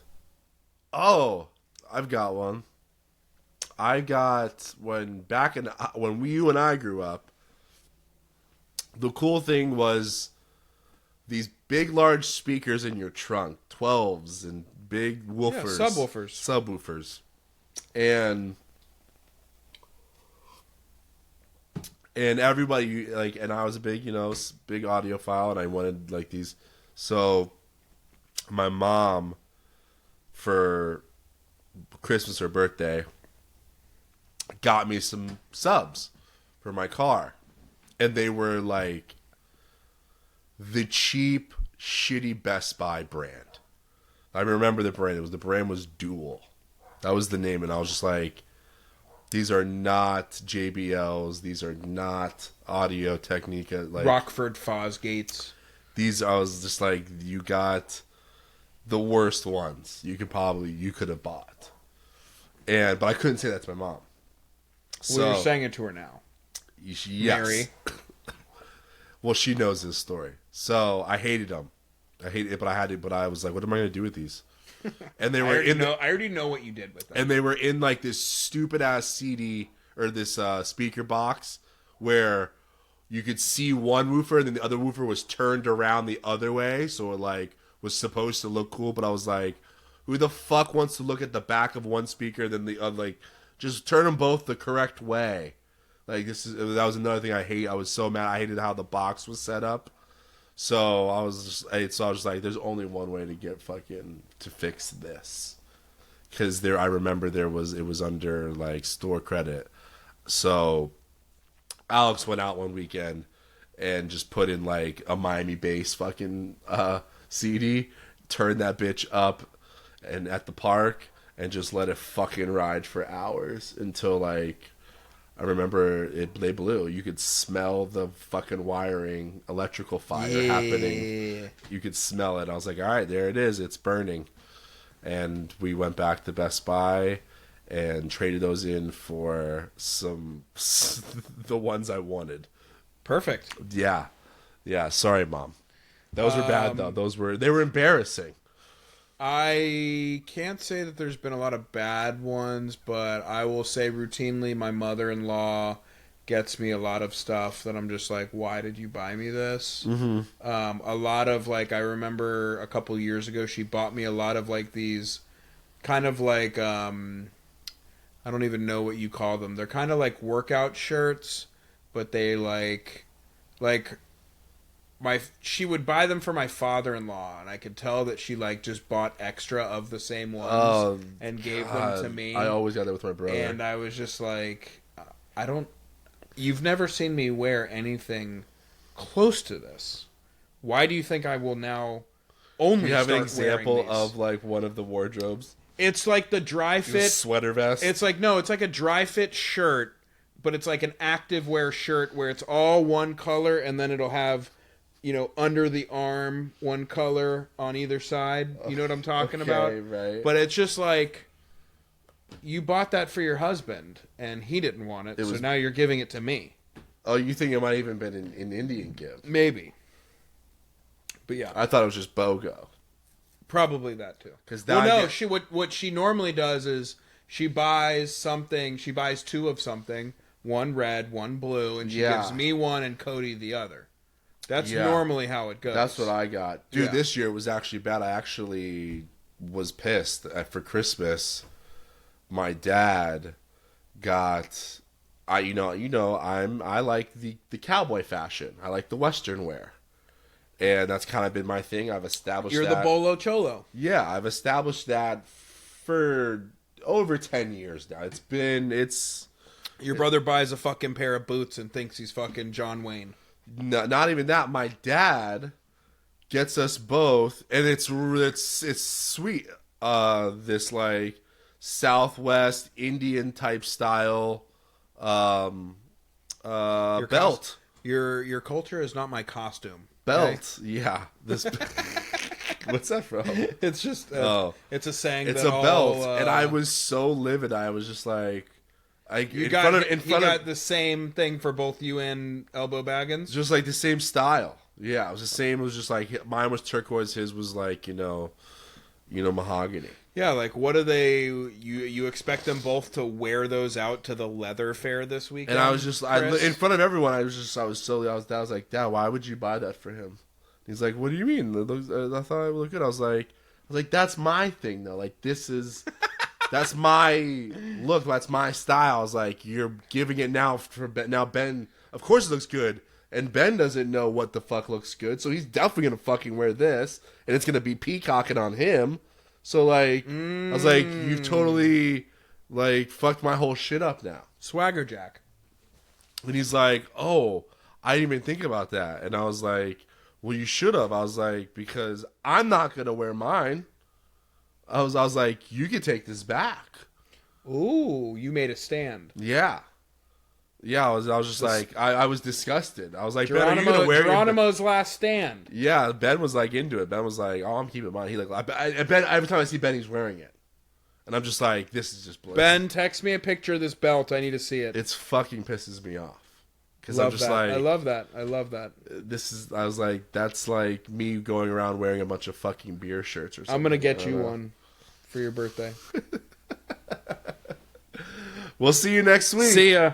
Oh, I've got one. I got when you and I grew up. The cool thing was these big, large speakers in your trunk, 12s and big woofers, subwoofers, and everybody like, and I was a big, big audiophile, and I wanted like these. So my mom, for Christmas or birthday, got me some subs for my car, and they were like the cheap, shitty Best Buy brand. I remember the brand. The brand was Dual. That was the name, and I was just like, these are not JBLs. These are not Audio Technica. Like Rockford Fosgates. I was just like, you got the worst ones you could have bought, but I couldn't say that to my mom. So, well, you're saying it to her now. Yes. Mary. Well, she knows this story. So I hated them. I hated it, but I was like, what am I going to do with these? And they were I already know what you did with them. And they were in like this stupid ass CD or this speaker box where you could see one woofer and then the other woofer was turned around the other way, so it like was supposed to look cool. But I was like, who the fuck wants to look at the back of one speaker then the other? Like, just turn them both the correct way. Like that was another thing I hate. I was so mad. I hated how the box was set up. So I was just like, there's only one way to fix this, because I remember it was under like store credit. So Alex went out one weekend and just put in like a Miami bass fucking CD, turned that bitch up and at the park and just let it fucking ride for hours until like. I remember they blew. You could smell the fucking wiring, electrical fire happening. You could smell it. I was like, all right, there it is. It's burning. And we went back to Best Buy and traded those in for the ones I wanted. Perfect. Yeah. Sorry, Mom. Those were bad though. They were embarrassing. I can't say that there's been a lot of bad ones, but I will say routinely my mother-in-law gets me a lot of stuff that I'm just like, why did you buy me this? Mm-hmm. A lot of, like, I remember a couple years ago she bought me a lot of, like, these kind of like, I don't even know what you call them. They're kind of like workout shirts, but they like she would buy them for my father-in-law, and I could tell that she like just bought extra of the same ones and gave them to me. I always got that with my brother. And I was just like, you've never seen me wear anything close to this. Why do you think I will now only you have start an example wearing these? of like one of the wardrobes? It's like the dry fit sweater vest. It's like a dry fit shirt, but it's like an active wear shirt where it's all one color, and then it'll have, under the arm one color on either side. You know what I'm talking about? Right. But it's just like, you bought that for your husband, and he didn't want it, so now you're giving it to me. Oh, you think it might have even been an Indian gift? Maybe. But yeah. I thought it was just BOGO. Probably that too. What she normally does is she buys something. She buys two of something, one red, one blue, and she gives me one and Cody the other. That's normally how it goes. That's what I got, dude. This year was actually bad. I actually was pissed for Christmas. My dad got, I like the cowboy fashion. I like the Western wear. And that's kind of been my thing. I've established You're that. the Bolo Cholo. Yeah, I've established that for over 10 years now. Your brother buys a fucking pair of boots and thinks he's fucking John Wayne. No, not even that. My dad gets us both, and it's sweet. This like Southwest Indian type style belt. Your culture is not my costume. Belt, okay? Yeah. This. What's that from? It's just it's a saying. It's a belt, and I was so livid. I was just like, you got the same thing for both you and Elbow Baggins. Just like the same style. Yeah, it was the same. It was just like mine was turquoise, his was like mahogany. Yeah, like what do they? You expect them both to wear those out to the leather fair this weekend? And I was just, in front of everyone, I was like, Dad, why would you buy that for him? He's like, what do you mean? I thought it would look good. I was like, that's my thing though. Like that's my look. That's my style. I was like, you're giving it now for Ben. Of course it looks good. And Ben doesn't know what the fuck looks good, so he's definitely gonna fucking wear this, and it's gonna be peacocking on him. So, like, I was like, you've totally, like, fucked my whole shit up now. Swagger Jack. And he's like, oh, I didn't even think about that. And I was like, well, you should have. I was like, because I'm not going to wear mine. I was like, you can take this back. Ooh, you made a stand. Yeah. Yeah, I was just like, I was disgusted. I was like, Ben, are you gonna wear Geronimo's last stand? Yeah, Ben was like into it. Ben was like, oh, I'm keeping mine. He like, Ben, every time I see Ben, he's wearing it, and I'm just like, this is just bliss. Ben, text me a picture of this belt. I need to see it. It's fucking pisses me off because I'm just like, I love that. I was like, that's like me going around wearing a bunch of fucking beer shirts or something. I'm gonna get you one for your birthday. We'll see you next week. See ya.